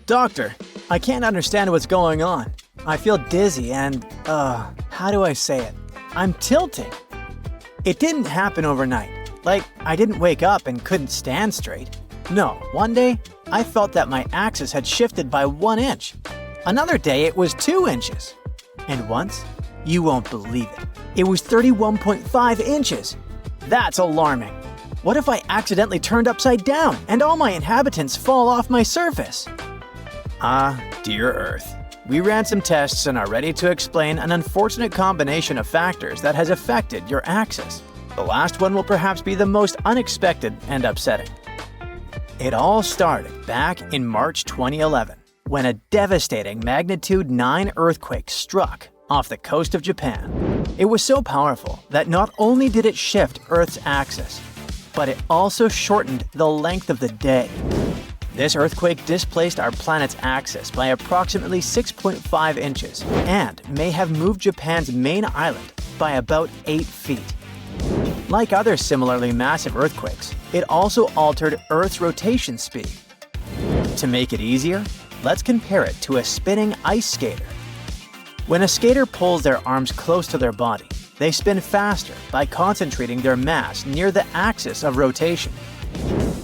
Doctor, I can't understand what's going on. I feel dizzy and, how do I say it? I'm tilting. It didn't happen overnight. Like, I didn't wake up and couldn't stand straight. No, one day, I felt that my axis had shifted by 1 inch. Another day, it was 2 inches. And once, you won't believe it, it was 31.5 inches. That's alarming. What if I accidentally turned upside down and all my inhabitants fall off my surface? Ah, dear Earth. We ran some tests and are ready to explain an unfortunate combination of factors that has affected your axis. The last one will perhaps be the most unexpected and upsetting. It all started back in March 2011, when a devastating magnitude 9 earthquake struck off the coast of Japan. It was so powerful that not only did it shift Earth's axis, but it also shortened the length of the day. This earthquake displaced our planet's axis by approximately 6.5 inches and may have moved Japan's main island by about 8 feet. Like other similarly massive earthquakes, it also altered Earth's rotation speed. To make it easier, let's compare it to a spinning ice skater. When a skater pulls their arms close to their body, they spin faster by concentrating their mass near the axis of rotation.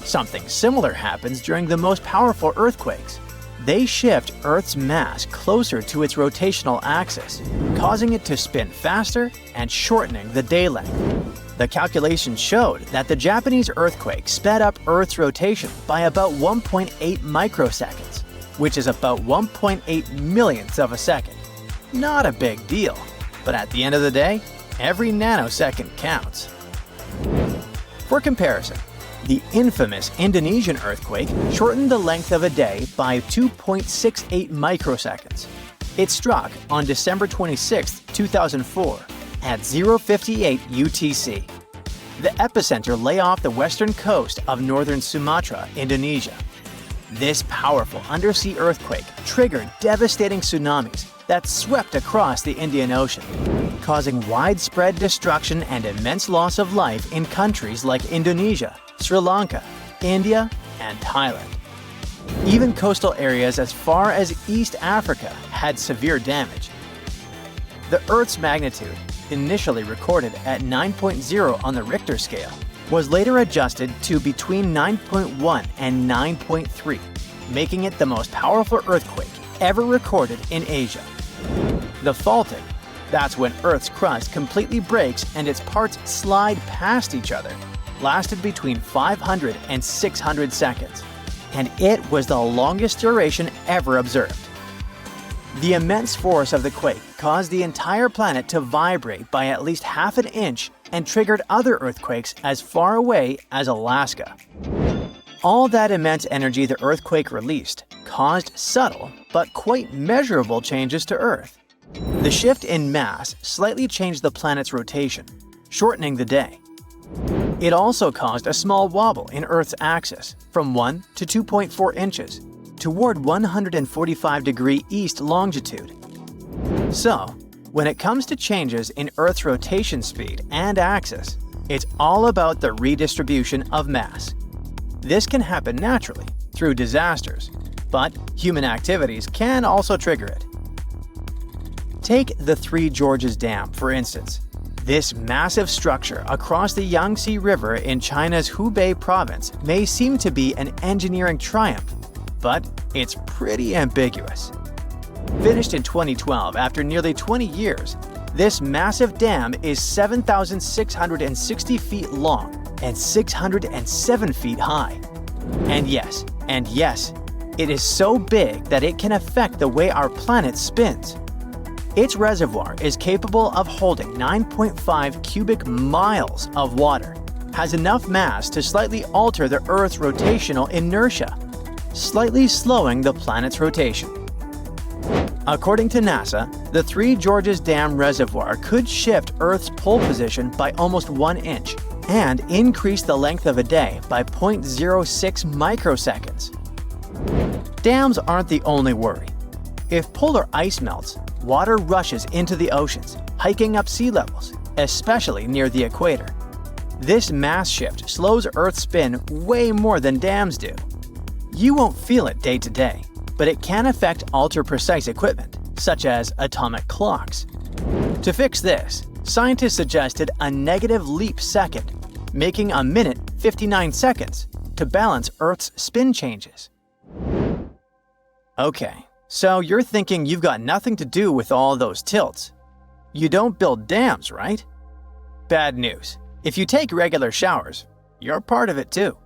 Something similar happens during the most powerful earthquakes. They shift Earth's mass closer to its rotational axis, causing it to spin faster and shortening the day length. The calculations showed that the Japanese earthquake sped up Earth's rotation by about 1.8 microseconds, which is about 1.8 millionths of a second. Not a big deal, but at the end of the day, every nanosecond counts. For comparison, the infamous Indonesian earthquake shortened the length of a day by 2.68 microseconds. It struck on December 26, 2004, at 0:58 UTC. The epicenter lay off the western coast of northern Sumatra, Indonesia. This powerful undersea earthquake triggered devastating tsunamis that swept across the Indian Ocean, causing widespread destruction and immense loss of life in countries like Indonesia, Sri Lanka, India, and Thailand. Even coastal areas as far as East Africa had severe damage. The Earth's magnitude, initially recorded at 9.0 on the Richter scale, was later adjusted to between 9.1 and 9.3, making it the most powerful earthquake ever recorded in Asia. The faulting, that's when Earth's crust completely breaks and its parts slide past each other, lasted between 500 and 600 seconds, and it was the longest duration ever observed. The immense force of the quake caused the entire planet to vibrate by at least half an inch and triggered other earthquakes as far away as Alaska. All that immense energy the earthquake released caused subtle but quite measurable changes to Earth. The shift in mass slightly changed the planet's rotation, shortening the day. It also caused a small wobble in Earth's axis from 1 to 2.4 inches toward 145° east longitude. So, when it comes to changes in Earth's rotation speed and axis, it's all about the redistribution of mass. This can happen naturally through disasters, but human activities can also trigger it. Take the Three Gorges Dam, for instance. This massive structure across the Yangtze River in China's Hubei province may seem to be an engineering triumph, but it's pretty ambiguous. Finished in 2012 after nearly 20 years, this massive dam is 7,660 feet long and 607 feet high. And yes, it is so big that it can affect the way our planet spins. Its reservoir is capable of holding 9.5 cubic miles of water, has enough mass to slightly alter the Earth's rotational inertia, slightly slowing the planet's rotation. According to NASA, the Three Gorges Dam reservoir could shift Earth's pole position by almost 1 inch and increase the length of a day by 0.06 microseconds. Dams aren't the only worry. If polar ice melts, water rushes into the oceans, hiking up sea levels, especially near the equator. This mass shift slows Earth's spin way more than dams do. You won't feel it day to day, but it can affect ultra-precise equipment, such as atomic clocks. To fix this, scientists suggested a negative leap second, making a minute 59 seconds, to balance Earth's spin changes. Okay, so you're thinking you've got nothing to do with all those tilts. You don't build dams, right? Bad news. If you take regular showers, you're part of it too.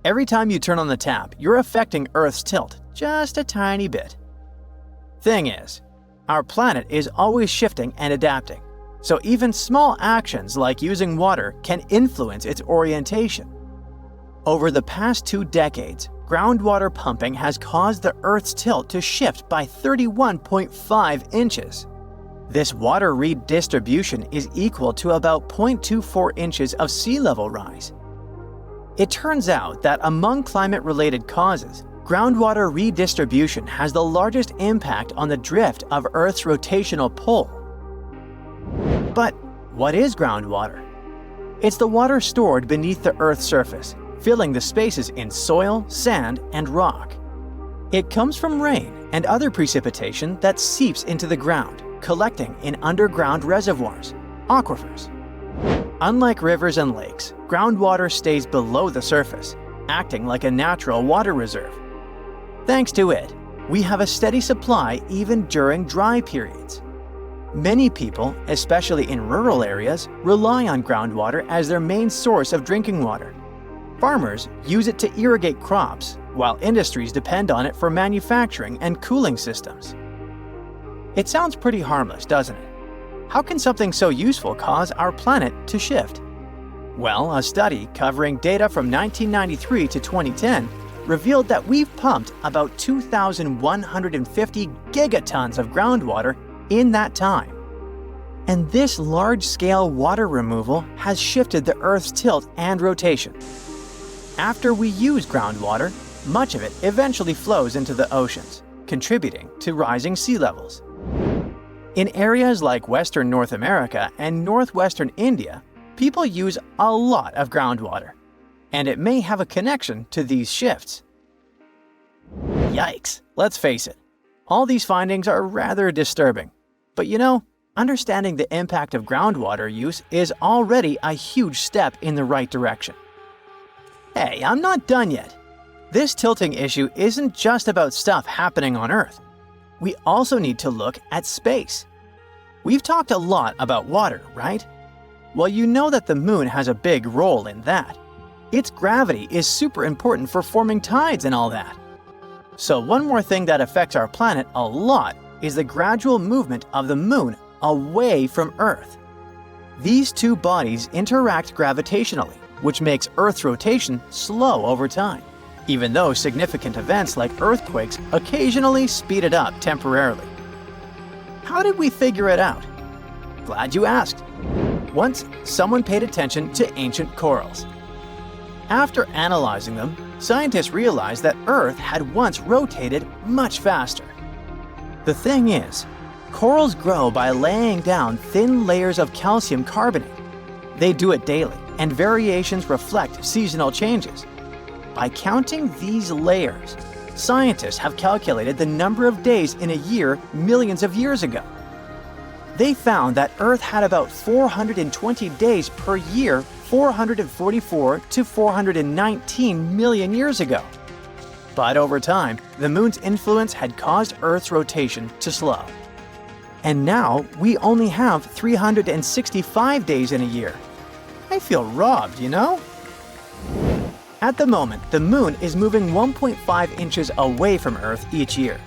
Every time you turn on the tap, you're affecting Earth's tilt just a tiny bit. Thing is, our planet is always shifting and adapting, so even small actions like using water can influence its orientation. Over the past 2 decades, groundwater pumping has caused the Earth's tilt to shift by 31.5 inches. This water redistribution is equal to about 0.24 inches of sea level rise. It turns out that among climate-related causes, groundwater redistribution has the largest impact on the drift of Earth's rotational pull. But what is groundwater? It's the water stored beneath the Earth's surface, filling the spaces in soil, sand, and rock. It comes from rain and other precipitation that seeps into the ground, collecting in underground reservoirs, aquifers. Unlike rivers and lakes, groundwater stays below the surface, acting like a natural water reserve. Thanks to it, we have a steady supply even during dry periods. Many people, especially in rural areas, rely on groundwater as their main source of drinking water. Farmers use it to irrigate crops, while industries depend on it for manufacturing and cooling systems. It sounds pretty harmless, doesn't it? How can something so useful cause our planet to shift? Well, a study covering data from 1993 to 2010 revealed that we've pumped about 2,150 gigatons of groundwater in that time. And this large-scale water removal has shifted the Earth's tilt and rotation. After we use groundwater, much of it eventually flows into the oceans, contributing to rising sea levels. In areas like Western North America and Northwestern India, people use a lot of groundwater, and it may have a connection to these shifts. Yikes, let's face it. All these findings are rather disturbing. But you know, understanding the impact of groundwater use is already a huge step in the right direction. Hey, I'm not done yet. This tilting issue isn't just about stuff happening on Earth. We also need to look at space. We've talked a lot about water, right? Well, you know that the moon has a big role in that. Its gravity is super important for forming tides and all that. So one more thing that affects our planet a lot is the gradual movement of the moon away from Earth. These two bodies interact gravitationally, which makes Earth's rotation slow over time, even though significant events like earthquakes occasionally speed it up temporarily. How did we figure it out? Glad you asked. Once, someone paid attention to ancient corals. After analyzing them, scientists realized that Earth had once rotated much faster. The thing is, corals grow by laying down thin layers of calcium carbonate. They do it daily, and variations reflect seasonal changes. By counting these layers, scientists have calculated the number of days in a year millions of years ago. They found that Earth had about 420 days per year 444 to 419 million years ago. But over time, the moon's influence had caused Earth's rotation to slow. And now we only have 365 days in a year. I feel robbed, you know? At the moment, the moon is moving 1.5 inches away from Earth each year.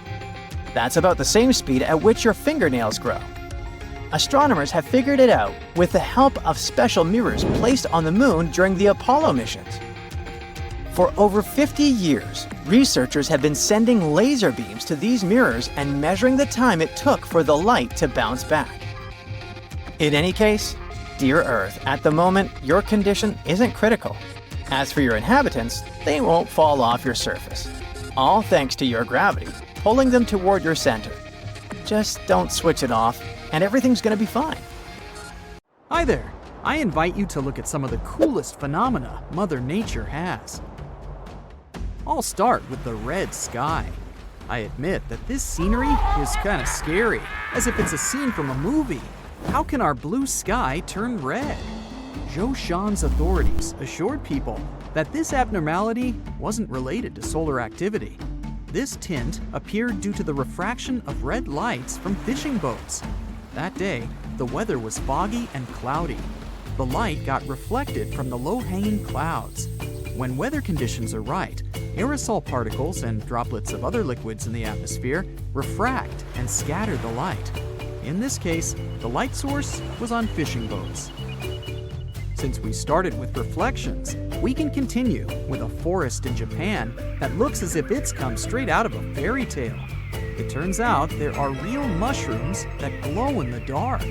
That's about the same speed at which your fingernails grow. Astronomers have figured it out with the help of special mirrors placed on the moon during the Apollo missions. For over 50 years, researchers have been sending laser beams to these mirrors and measuring the time it took for the light to bounce back. In any case, dear Earth, at the moment, your condition isn't critical. As for your inhabitants, they won't fall off your surface. All thanks to your gravity, pulling them toward your center. Just don't switch it off, and everything's gonna be fine. Hi there! I invite you to look at some of the coolest phenomena Mother Nature has. I'll start with the red sky. I admit that this scenery is kind of scary, as if it's a scene from a movie. How can our blue sky turn red? Zhoushan's authorities assured people that this abnormality wasn't related to solar activity. This tint appeared due to the refraction of red lights from fishing boats. That day, the weather was foggy and cloudy. The light got reflected from the low-hanging clouds. When weather conditions are right, aerosol particles and droplets of other liquids in the atmosphere refract and scatter the light. In this case, the light source was on fishing boats. Since we started with reflections, we can continue with a forest in Japan that looks as if it's come straight out of a fairy tale. It turns out there are real mushrooms that glow in the dark.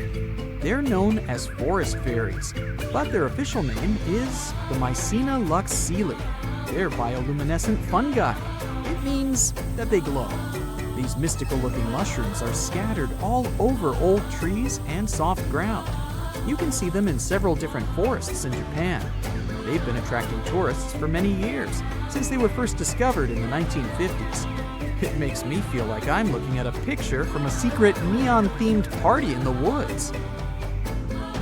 They're known as forest fairies, but their official name is the Mycena lux sealy. They're bioluminescent fungi. It means that they glow. These mystical-looking mushrooms are scattered all over old trees and soft ground. You can see them in several different forests in Japan. They've been attracting tourists for many years, since they were first discovered in the 1950s. It makes me feel like I'm looking at a picture from a secret neon-themed party in the woods.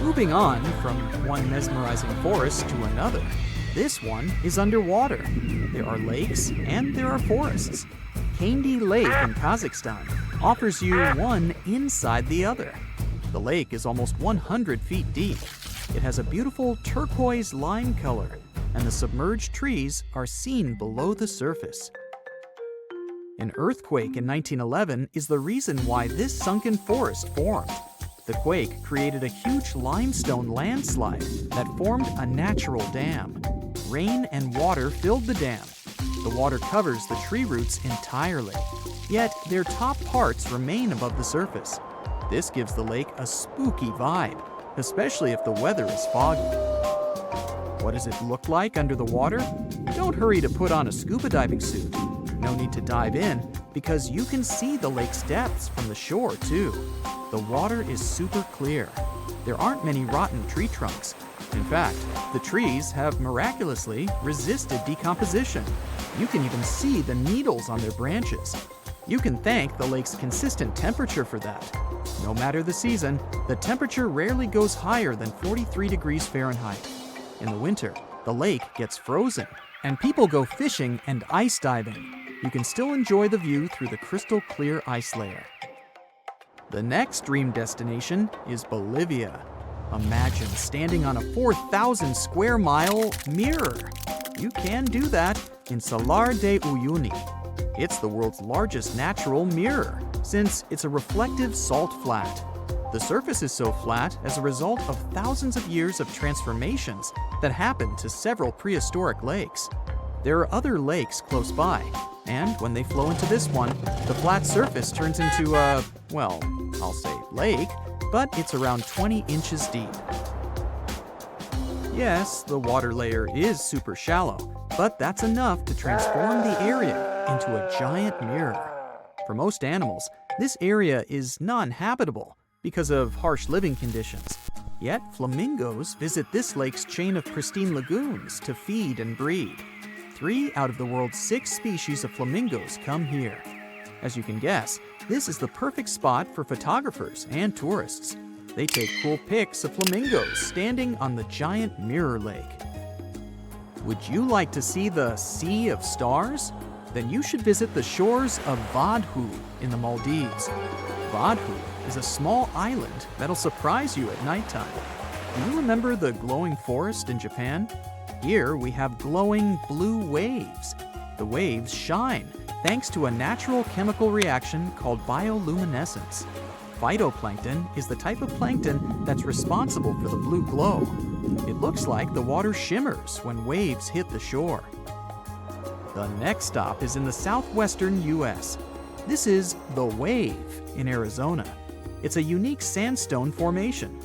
Moving on from one mesmerizing forest to another, this one is underwater. There are lakes and there are forests. Kandy Lake in Kazakhstan offers you one inside the other. The lake is almost 100 feet deep. It has a beautiful turquoise lime color, and the submerged trees are seen below the surface. An earthquake in 1911 is the reason why this sunken forest formed. The quake created a huge limestone landslide that formed a natural dam. Rain and water filled the dam. The water covers the tree roots entirely, yet their top parts remain above the surface. This gives the lake a spooky vibe, especially if the weather is foggy. What does it look like under the water? Don't hurry to put on a scuba diving suit. No need to dive in, because you can see the lake's depths from the shore too. The water is super clear. There aren't many rotten tree trunks. In fact, the trees have miraculously resisted decomposition. You can even see the needles on their branches. You can thank the lake's consistent temperature for that. No matter the season, the temperature rarely goes higher than 43 degrees Fahrenheit. In the winter, the lake gets frozen, and people go fishing and ice diving. You can still enjoy the view through the crystal clear ice layer. The next dream destination is Bolivia. Imagine standing on a 4,000 square mile mirror. You can do that in Salar de Uyuni. It's the world's largest natural mirror, since it's a reflective salt flat. The surface is so flat as a result of thousands of years of transformations that happened to several prehistoric lakes. There are other lakes close by, and when they flow into this one, the flat surface turns into a, well, I'll say lake, but it's around 20 inches deep. Yes, the water layer is super shallow, but that's enough to transform the area into a giant mirror. For most animals, this area is non-habitable because of harsh living conditions. Yet flamingos visit this lake's chain of pristine lagoons to feed and breed. 3 out of the world's 6 species of flamingos come here. As you can guess, this is the perfect spot for photographers and tourists. They take cool pics of flamingos standing on the giant mirror lake. Would you like to see the Sea of Stars? Then you should visit the shores of Vadhu in the Maldives. Vadhu is a small island that'll surprise you at nighttime. Do you remember the glowing forest in Japan? Here we have glowing blue waves. The waves shine thanks to a natural chemical reaction called bioluminescence. Phytoplankton is the type of plankton that's responsible for the blue glow. It looks like the water shimmers when waves hit the shore. The next stop is in the southwestern U.S. This is The Wave in Arizona. It's a unique sandstone formation.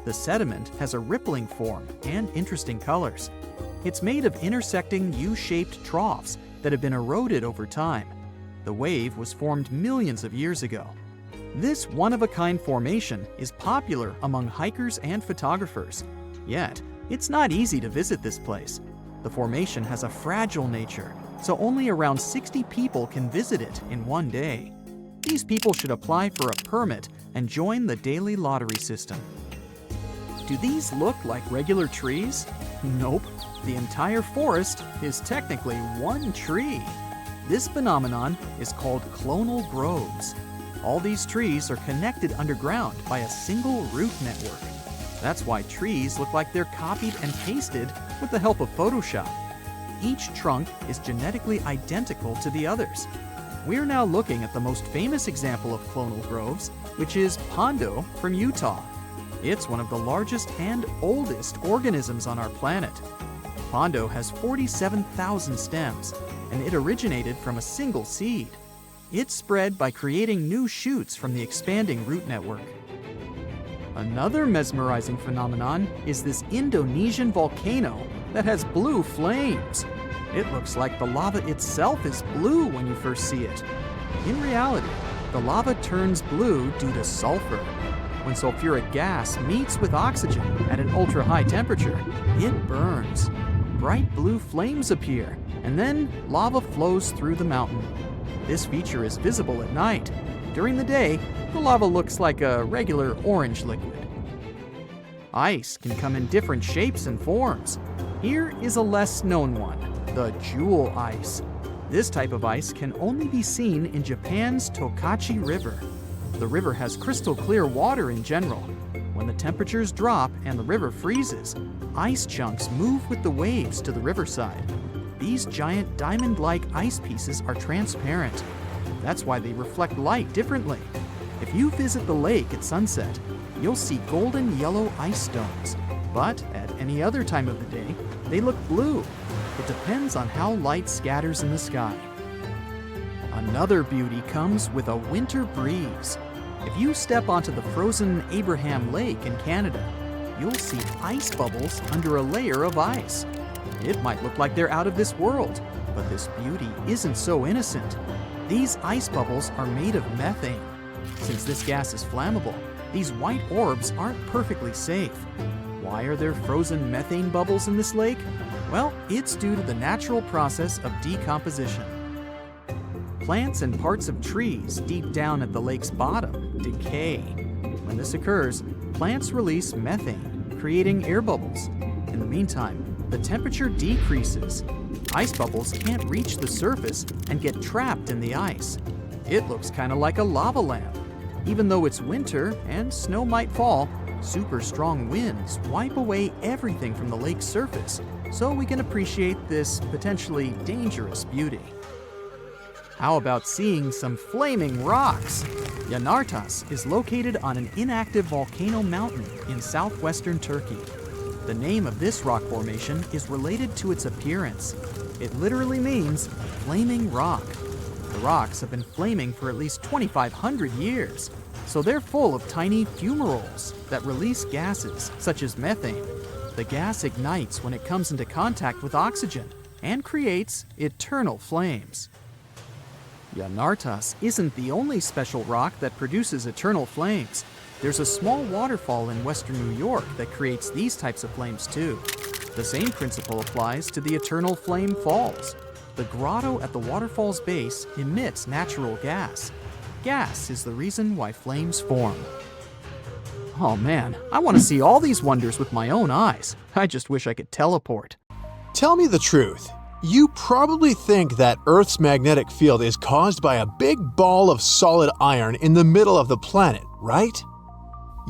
The sediment has a rippling form and interesting colors. It's made of intersecting U-shaped troughs that have been eroded over time. The wave was formed millions of years ago. This one-of-a-kind formation is popular among hikers and photographers. Yet, it's not easy to visit this place. The formation has a fragile nature, so only around 60 people can visit it in one day. These people should apply for a permit and join the daily lottery system. Do these look like regular trees? Nope. The entire forest is technically one tree. This phenomenon is called clonal groves. All these trees are connected underground by a single root network. That's why trees look like they're copied and pasted with the help of Photoshop. Each trunk is genetically identical to the others. We're now looking at the most famous example of clonal groves, which is Pondo from Utah. It's one of the largest and oldest organisms on our planet. Pondo has 47,000 stems, and it originated from a single seed. It spread by creating new shoots from the expanding root network. Another mesmerizing phenomenon is this Indonesian volcano that has blue flames. It looks like the lava itself is blue when you first see it. In reality, the lava turns blue due to sulfur. When sulfuric gas meets with oxygen at an ultra-high temperature, it burns. Bright blue flames appear, and then lava flows through the mountain. This feature is visible at night. During the day, the lava looks like a regular orange liquid. Ice can come in different shapes and forms. Here is a less known one, the jewel ice. This type of ice can only be seen in Japan's Tokachi River. The river has crystal clear water in general. When the temperatures drop and the river freezes, ice chunks move with the waves to the riverside. These giant diamond-like ice pieces are transparent. That's why they reflect light differently. If you visit the lake at sunset, you'll see golden yellow ice stones. But at any other time of the day, they look blue. It depends on how light scatters in the sky. Another beauty comes with a winter breeze. If you step onto the frozen Abraham Lake in Canada, you'll see ice bubbles under a layer of ice. It might look like they're out of this world, but this beauty isn't so innocent. These ice bubbles are made of methane. Since this gas is flammable, these white orbs aren't perfectly safe. Why are there frozen methane bubbles in this lake? Well, it's due to the natural process of decomposition. Plants and parts of trees deep down at the lake's bottom decay. When this occurs, plants release methane, creating air bubbles. In the meantime, the temperature decreases. Ice bubbles can't reach the surface and get trapped in the ice. It looks kind of like a lava lamp. Even though it's winter and snow might fall, super strong winds wipe away everything from the lake's surface, so we can appreciate this potentially dangerous beauty. How about seeing some flaming rocks? Yanartas is located on an inactive volcano mountain in southwestern Turkey. The name of this rock formation is related to its appearance. It literally means flaming rock. The rocks have been flaming for at least 2,500 years, so they're full of tiny fumaroles that release gases such as methane. The gas ignites when it comes into contact with oxygen and creates eternal flames. Yanartas isn't the only special rock that produces eternal flames. There's a small waterfall in western New York that creates these types of flames too. The same principle applies to the Eternal Flame Falls. The grotto at the waterfall's base emits natural gas. Gas is the reason why flames form. Oh man, I want to see all these wonders with my own eyes. I just wish I could teleport. Tell me the truth. You probably think that Earth's magnetic field is caused by a big ball of solid iron in the middle of the planet, right?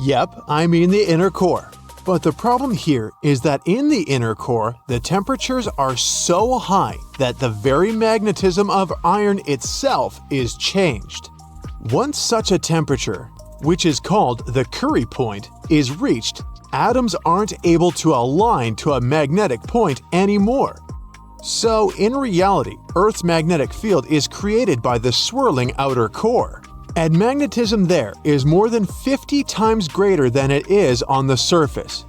Yep, I mean the inner core. But the problem here is that in the inner core, the temperatures are so high that the very magnetism of iron itself is changed. Once such a temperature, which is called the Curie point, is reached, atoms aren't able to align to a magnetic point anymore. So, in reality, Earth's magnetic field is created by the swirling outer core, and magnetism there is more than 50 times greater than it is on the surface.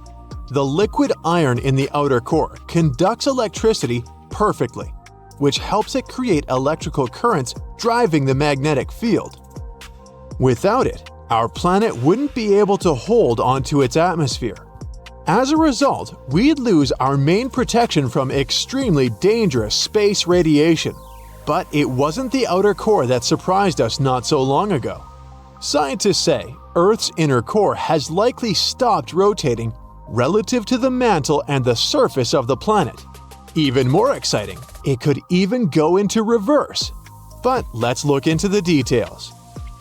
The liquid iron in the outer core conducts electricity perfectly, which helps it create electrical currents driving the magnetic field. Without it, our planet wouldn't be able to hold onto its atmosphere. As a result, we'd lose our main protection from extremely dangerous space radiation. But it wasn't the outer core that surprised us not so long ago. Scientists say Earth's inner core has likely stopped rotating relative to the mantle and the surface of the planet. Even more exciting, it could even go into reverse. But let's look into the details.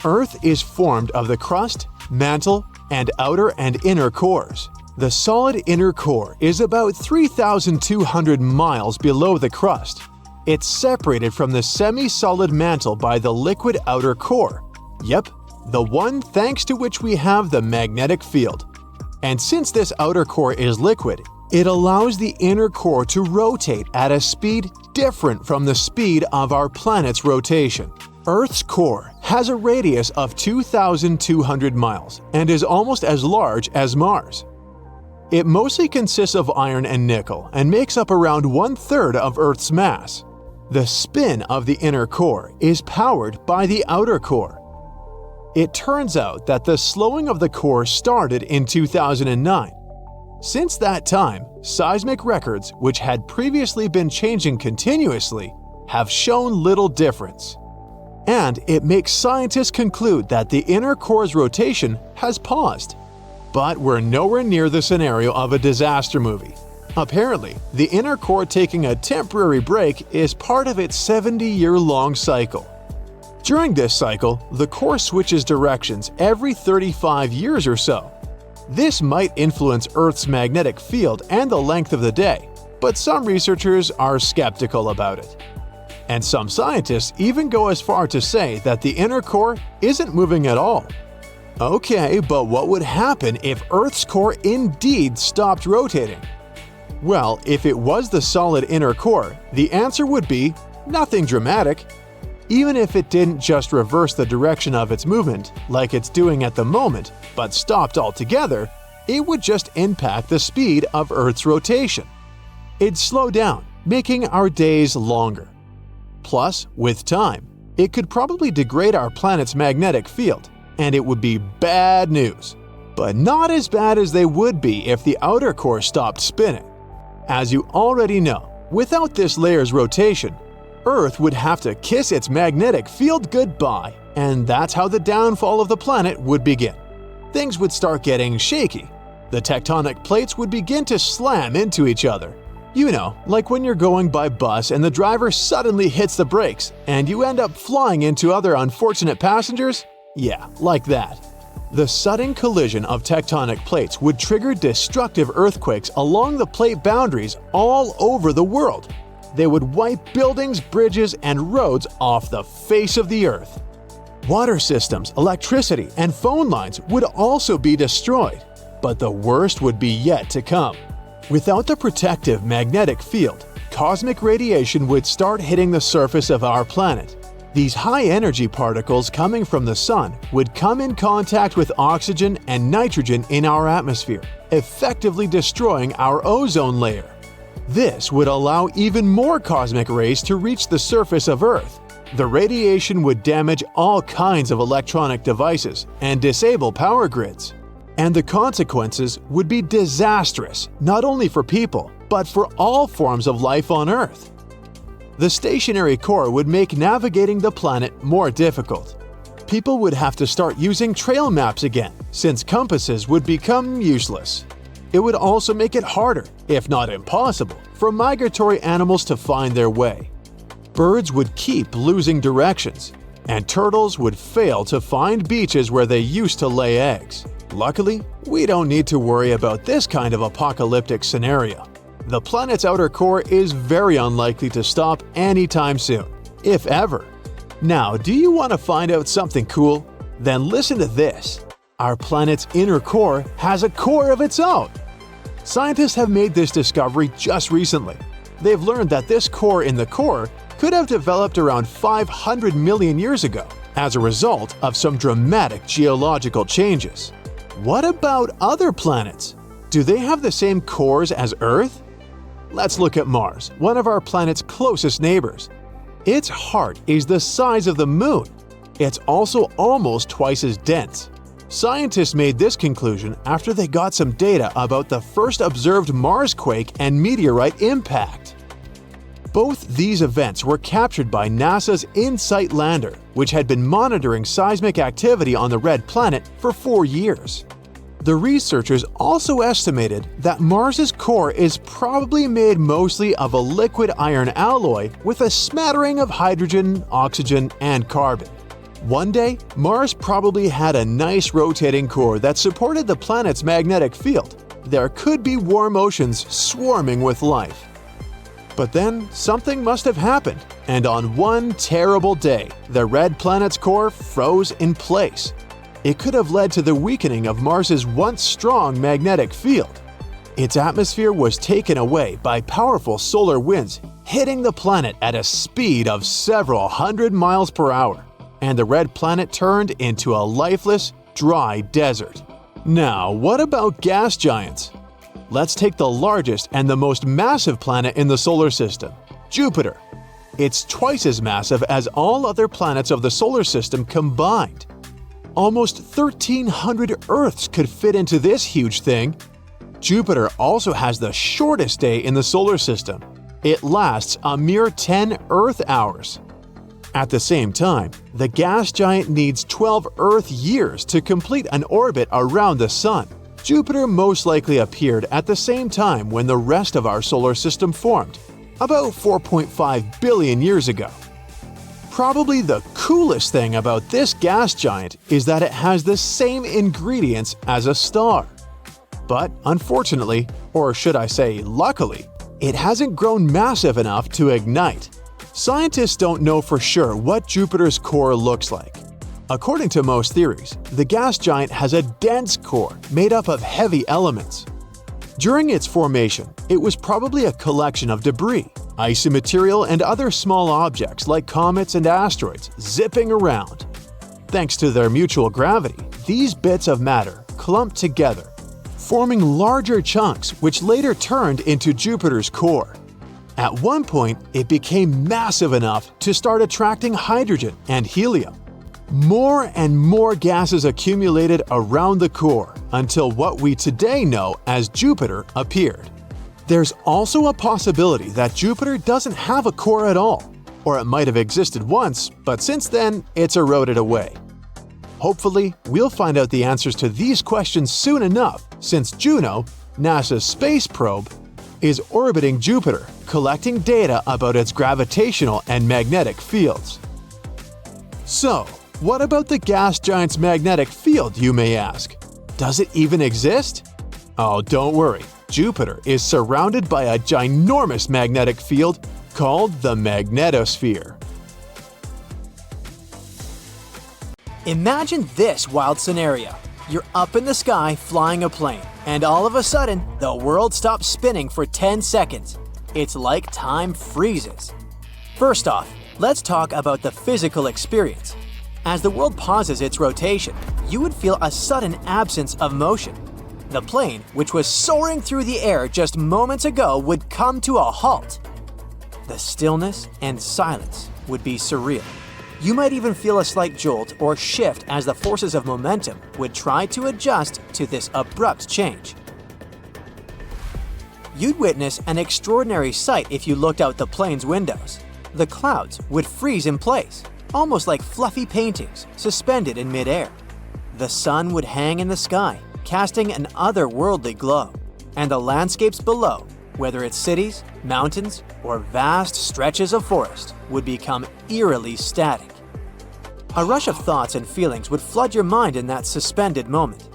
Earth is formed of the crust, mantle, and outer and inner cores. The solid inner core is about 3,200 miles below the crust. It's separated from the semi-solid mantle by the liquid outer core. Yep, the one thanks to which we have the magnetic field. And since this outer core is liquid, it allows the inner core to rotate at a speed different from the speed of our planet's rotation. Earth's core has a radius of 2,200 miles and is almost as large as Mars. It mostly consists of iron and nickel and makes up around 1/3 of Earth's mass. The spin of the inner core is powered by the outer core. It turns out that the slowing of the core started in 2009. Since that time, seismic records, which had previously been changing continuously, have shown little difference. And it makes scientists conclude that the inner core's rotation has paused. But we're nowhere near the scenario of a disaster movie. Apparently, the inner core taking a temporary break is part of its 70-year-long cycle. During this cycle, the core switches directions every 35 years or so. This might influence Earth's magnetic field and the length of the day, but some researchers are skeptical about it. And some scientists even go as far to say that the inner core isn't moving at all. Okay, but what would happen if Earth's core indeed stopped rotating? Well, if it was the solid inner core, the answer would be nothing dramatic. Even if it didn't just reverse the direction of its movement, like it's doing at the moment, but stopped altogether, it would just impact the speed of Earth's rotation. It'd slow down, making our days longer. Plus, with time, it could probably degrade our planet's magnetic field, and it would be bad news. But not as bad as they would be if the outer core stopped spinning. As you already know, without this layer's rotation, Earth would have to kiss its magnetic field goodbye, and that's how the downfall of the planet would begin. Things would start getting shaky. The tectonic plates would begin to slam into each other. You know, like when you're going by bus and the driver suddenly hits the brakes and you end up flying into other unfortunate passengers? Yeah, like that. The sudden collision of tectonic plates would trigger destructive earthquakes along the plate boundaries all over the world. They would wipe buildings, bridges, and roads off the face of the earth. Water systems, electricity, and phone lines would also be destroyed. But the worst would be yet to come. Without the protective magnetic field, cosmic radiation would start hitting the surface of our planet. These high-energy particles coming from the sun would come in contact with oxygen and nitrogen in our atmosphere, effectively destroying our ozone layer. This would allow even more cosmic rays to reach the surface of Earth. The radiation would damage all kinds of electronic devices and disable power grids. And the consequences would be disastrous, not only for people, but for all forms of life on Earth. The stationary core would make navigating the planet more difficult. People would have to start using trail maps again, since compasses would become useless. It would also make it harder, if not impossible, for migratory animals to find their way. Birds would keep losing directions, and turtles would fail to find beaches where they used to lay eggs. Luckily, we don't need to worry about this kind of apocalyptic scenario. The planet's outer core is very unlikely to stop anytime soon, if ever. Now, do you want to find out something cool? Then listen to this. Our planet's inner core has a core of its own. Scientists have made this discovery just recently. They've learned that this core in the core could have developed around 500 million years ago as a result of some dramatic geological changes. What about other planets? Do they have the same cores as Earth? Let's look at Mars, one of our planet's closest neighbors. Its heart is the size of the Moon. It's also almost twice as dense. Scientists made this conclusion after they got some data about the first observed Marsquake and meteorite impact. Both these events were captured by NASA's InSight lander, which had been monitoring seismic activity on the red planet for 4 years. The researchers also estimated that Mars's core is probably made mostly of a liquid iron alloy with a smattering of hydrogen, oxygen, and carbon. One day, Mars probably had a nice rotating core that supported the planet's magnetic field. There could be warm oceans swarming with life. But then, something must have happened, and on one terrible day, the red planet's core froze in place. It could have led to the weakening of Mars's once strong magnetic field. Its atmosphere was taken away by powerful solar winds, hitting the planet at a speed of several hundred miles per hour, and the red planet turned into a lifeless, dry desert. Now, what about gas giants? Let's take the largest and the most massive planet in the solar system, Jupiter. It's twice as massive as all other planets of the solar system combined. Almost 1,300 Earths could fit into this huge thing. Jupiter also has the shortest day in the solar system. It lasts a mere 10 Earth hours. At the same time, the gas giant needs 12 Earth years to complete an orbit around the Sun. Jupiter most likely appeared at the same time when the rest of our solar system formed, about 4.5 billion years ago. Probably the coolest thing about this gas giant is that it has the same ingredients as a star. But unfortunately, or should I say luckily, it hasn't grown massive enough to ignite. Scientists don't know for sure what Jupiter's core looks like. According to most theories, the gas giant has a dense core made up of heavy elements. During its formation, it was probably a collection of debris, icy material, and other small objects like comets and asteroids zipping around. Thanks to their mutual gravity, these bits of matter clumped together, forming larger chunks which later turned into Jupiter's core. At one point, it became massive enough to start attracting hydrogen and helium. More and more gases accumulated around the core until what we today know as Jupiter appeared. There's also a possibility that Jupiter doesn't have a core at all, or it might have existed once, but since then, it's eroded away. Hopefully, we'll find out the answers to these questions soon enough, since Juno, NASA's space probe, is orbiting Jupiter, collecting data about its gravitational and magnetic fields. So, what about the gas giant's magnetic field, you may ask? Does it even exist? Oh, don't worry. Jupiter is surrounded by a ginormous magnetic field called the magnetosphere. Imagine this wild scenario. You're up in the sky flying a plane, and all of a sudden, the world stops spinning for 10 seconds. It's like time freezes. First off, let's talk about the physical experience. As the world pauses its rotation, you would feel a sudden absence of motion. The plane, which was soaring through the air just moments ago, would come to a halt. The stillness and silence would be surreal. You might even feel a slight jolt or shift as the forces of momentum would try to adjust to this abrupt change. You'd witness an extraordinary sight if you looked out the plane's windows. The clouds would freeze in place, almost like fluffy paintings suspended in midair. The sun would hang in the sky, casting an otherworldly glow, and the landscapes below, whether it's cities, mountains, or vast stretches of forest, would become eerily static. A rush of thoughts and feelings would flood your mind in that suspended moment.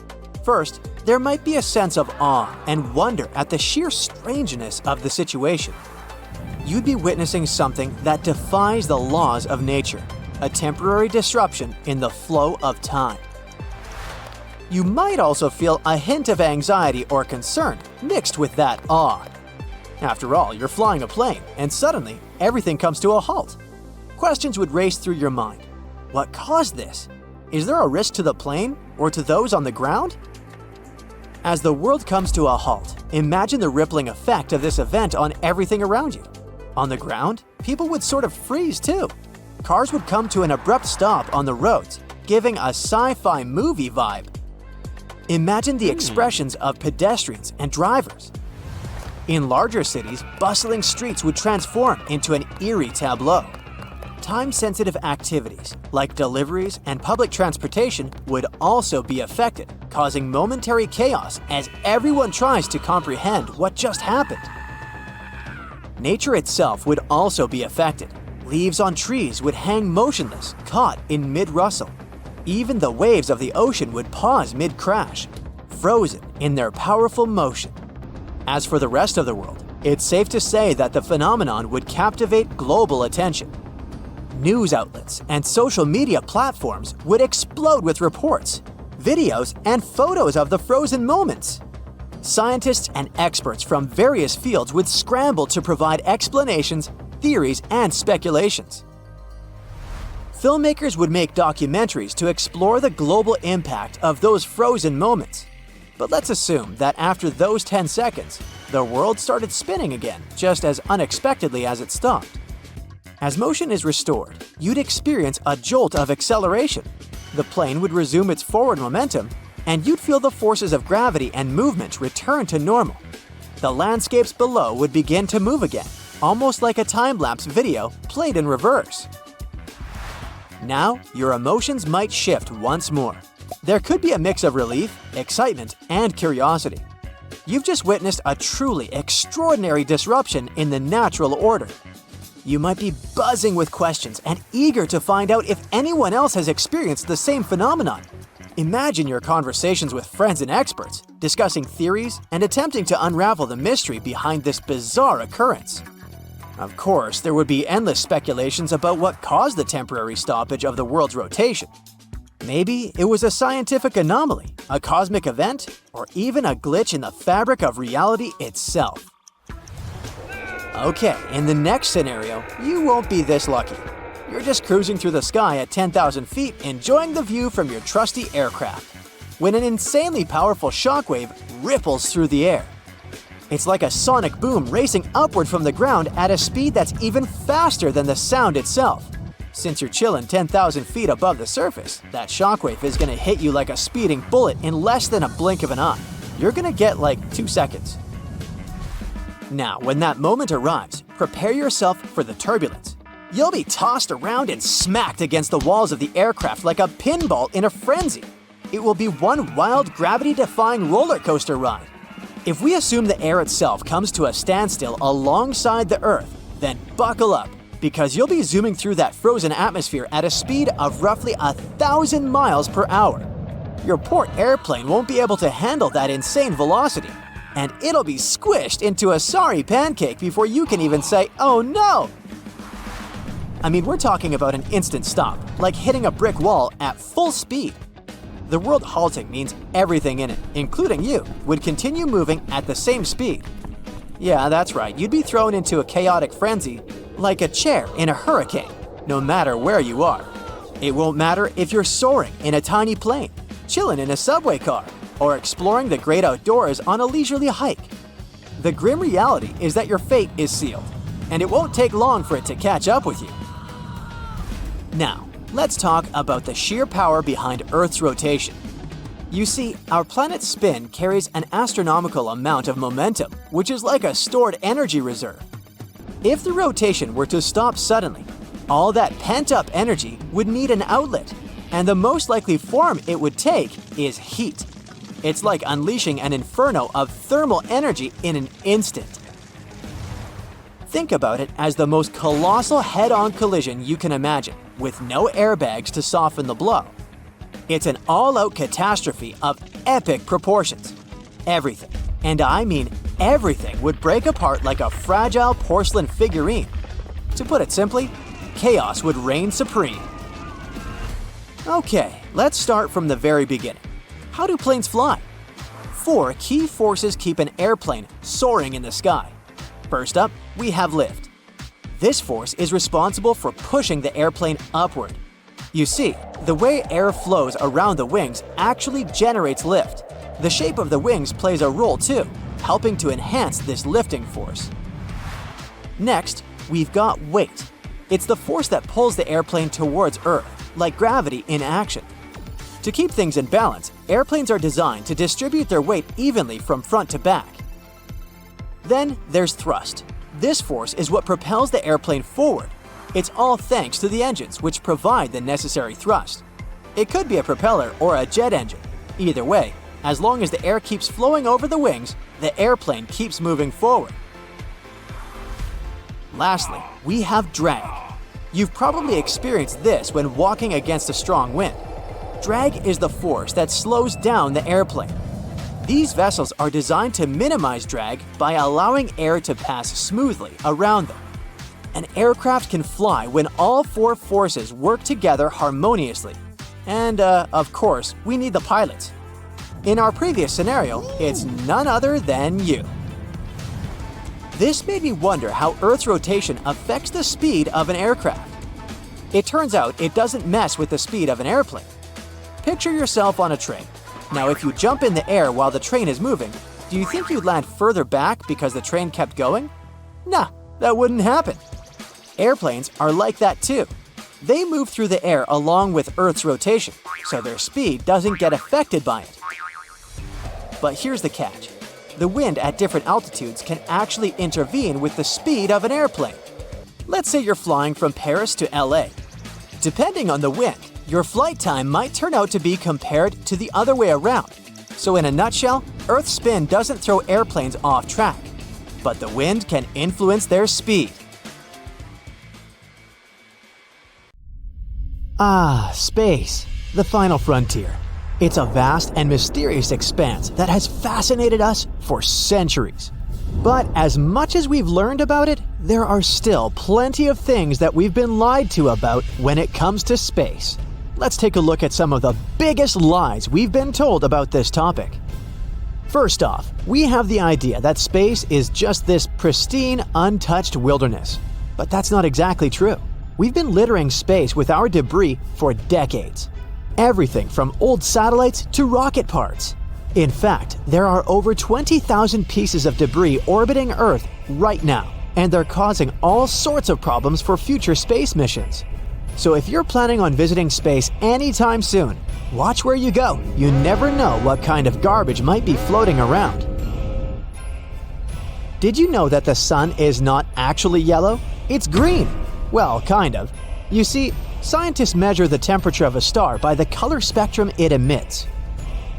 First, there might be a sense of awe and wonder at the sheer strangeness of the situation. You'd be witnessing something that defies the laws of nature, a temporary disruption in the flow of time. You might also feel a hint of anxiety or concern mixed with that awe. After all, you're flying a plane, and suddenly, everything comes to a halt. Questions would race through your mind. What caused this? Is there a risk to the plane or to those on the ground? As the world comes to a halt, imagine the rippling effect of this event on everything around you. On the ground, people would sort of freeze too. Cars would come to an abrupt stop on the roads, giving a sci-fi movie vibe. Imagine the expressions of pedestrians and drivers. In larger cities, bustling streets would transform into an eerie tableau. Time-sensitive activities, like deliveries and public transportation, would also be affected, causing momentary chaos as everyone tries to comprehend what just happened. Nature itself would also be affected. Leaves on trees would hang motionless, caught in mid-rustle. Even the waves of the ocean would pause mid-crash, frozen in their powerful motion. As for the rest of the world, it's safe to say that the phenomenon would captivate global attention. News outlets and social media platforms would explode with reports, videos, and photos of the frozen moments. Scientists and experts from various fields would scramble to provide explanations, theories, and speculations. Filmmakers would make documentaries to explore the global impact of those frozen moments. But let's assume that after those 10 seconds, the world started spinning again, just as unexpectedly as it stopped. As motion is restored, you'd experience a jolt of acceleration. The plane would resume its forward momentum, and you'd feel the forces of gravity and movement return to normal. The landscapes below would begin to move again, almost like a time-lapse video played in reverse. Now, your emotions might shift once more. There could be a mix of relief, excitement, and curiosity. You've just witnessed a truly extraordinary disruption in the natural order. You might be buzzing with questions and eager to find out if anyone else has experienced the same phenomenon. Imagine your conversations with friends and experts, discussing theories and attempting to unravel the mystery behind this bizarre occurrence. Of course, there would be endless speculations about what caused the temporary stoppage of the world's rotation. Maybe it was a scientific anomaly, a cosmic event, or even a glitch in the fabric of reality itself. Okay, in the next scenario, you won't be this lucky. You're just cruising through the sky at 10,000 feet, enjoying the view from your trusty aircraft, when an insanely powerful shockwave ripples through the air. It's like a sonic boom racing upward from the ground at a speed that's even faster than the sound itself. Since you're chilling 10,000 feet above the surface, that shockwave is going to hit you like a speeding bullet in less than a blink of an eye. You're going to get like 2 seconds. Now, when that moment arrives, prepare yourself for the turbulence. You'll be tossed around and smacked against the walls of the aircraft like a pinball in a frenzy. It will be one wild, gravity-defying roller coaster ride. If we assume the air itself comes to a standstill alongside the Earth, then buckle up, because you'll be zooming through that frozen atmosphere at a speed of roughly 1,000 miles per hour. Your poor airplane won't be able to handle that insane velocity, and it'll be squished into a sorry pancake before you can even say, "Oh no!" I mean, we're talking about an instant stop, like hitting a brick wall at full speed. The world halting means everything in it, including you, would continue moving at the same speed. Yeah, that's right, you'd be thrown into a chaotic frenzy, like a chair in a hurricane, no matter where you are. It won't matter if you're soaring in a tiny plane, chilling in a subway car, or exploring the great outdoors on a leisurely hike. The grim reality is that your fate is sealed, and it won't take long for it to catch up with you. Now, let's talk about the sheer power behind Earth's rotation. You see, our planet's spin carries an astronomical amount of momentum, which is like a stored energy reserve. If the rotation were to stop suddenly, all that pent-up energy would need an outlet, and the most likely form it would take is heat. It's like unleashing an inferno of thermal energy in an instant. Think about it as the most colossal head-on collision you can imagine, with no airbags to soften the blow. It's an all-out catastrophe of epic proportions. Everything, and I mean everything, would break apart like a fragile porcelain figurine. To put it simply, chaos would reign supreme. Okay, let's start from the very beginning. How do planes fly? 4 key forces keep an airplane soaring in the sky. First up, we have lift. This force is responsible for pushing the airplane upward. You see, the way air flows around the wings actually generates lift. The shape of the wings plays a role too, helping to enhance this lifting force. Next, we've got weight. It's the force that pulls the airplane towards Earth, like gravity in action. To keep things in balance, airplanes are designed to distribute their weight evenly from front to back. Then there's thrust. This force is what propels the airplane forward. It's all thanks to the engines, which provide the necessary thrust. It could be a propeller or a jet engine. Either way, as long as the air keeps flowing over the wings, the airplane keeps moving forward. Lastly, we have drag. You've probably experienced this when walking against a strong wind. Drag is the force that slows down the airplane. These vessels are designed to minimize drag by allowing air to pass smoothly around them. An aircraft can fly when all four forces work together harmoniously. And, of course, we need the pilots. In our previous scenario, it's none other than you. This made me wonder how Earth's rotation affects the speed of an aircraft. It turns out it doesn't mess with the speed of an airplane. Picture yourself on a train. Now, if you jump in the air while the train is moving, do you think you'd land further back because the train kept going? Nah, that wouldn't happen. Airplanes are like that too. They move through the air along with Earth's rotation, so their speed doesn't get affected by it. But here's the catch. The wind at different altitudes can actually intervene with the speed of an airplane. Let's say you're flying from Paris to LA. Depending on the wind, your flight time might turn out to be compared to the other way around. So in a nutshell, Earth's spin doesn't throw airplanes off track, but the wind can influence their speed. Space, the final frontier. It's a vast and mysterious expanse that has fascinated us for centuries. But as much as we've learned about it, there are still plenty of things that we've been lied to about when it comes to space. Let's take a look at some of the biggest lies we've been told about this topic. First off, we have the idea that space is just this pristine, untouched wilderness. But that's not exactly true. We've been littering space with our debris for decades. Everything from old satellites to rocket parts. In fact, there are over 20,000 pieces of debris orbiting Earth right now, and they're causing all sorts of problems for future space missions. So if you're planning on visiting space anytime soon, watch where you go. You never know what kind of garbage might be floating around. Did you know that the sun is not actually yellow? It's green. Well, kind of. You see, scientists measure the temperature of a star by the color spectrum it emits.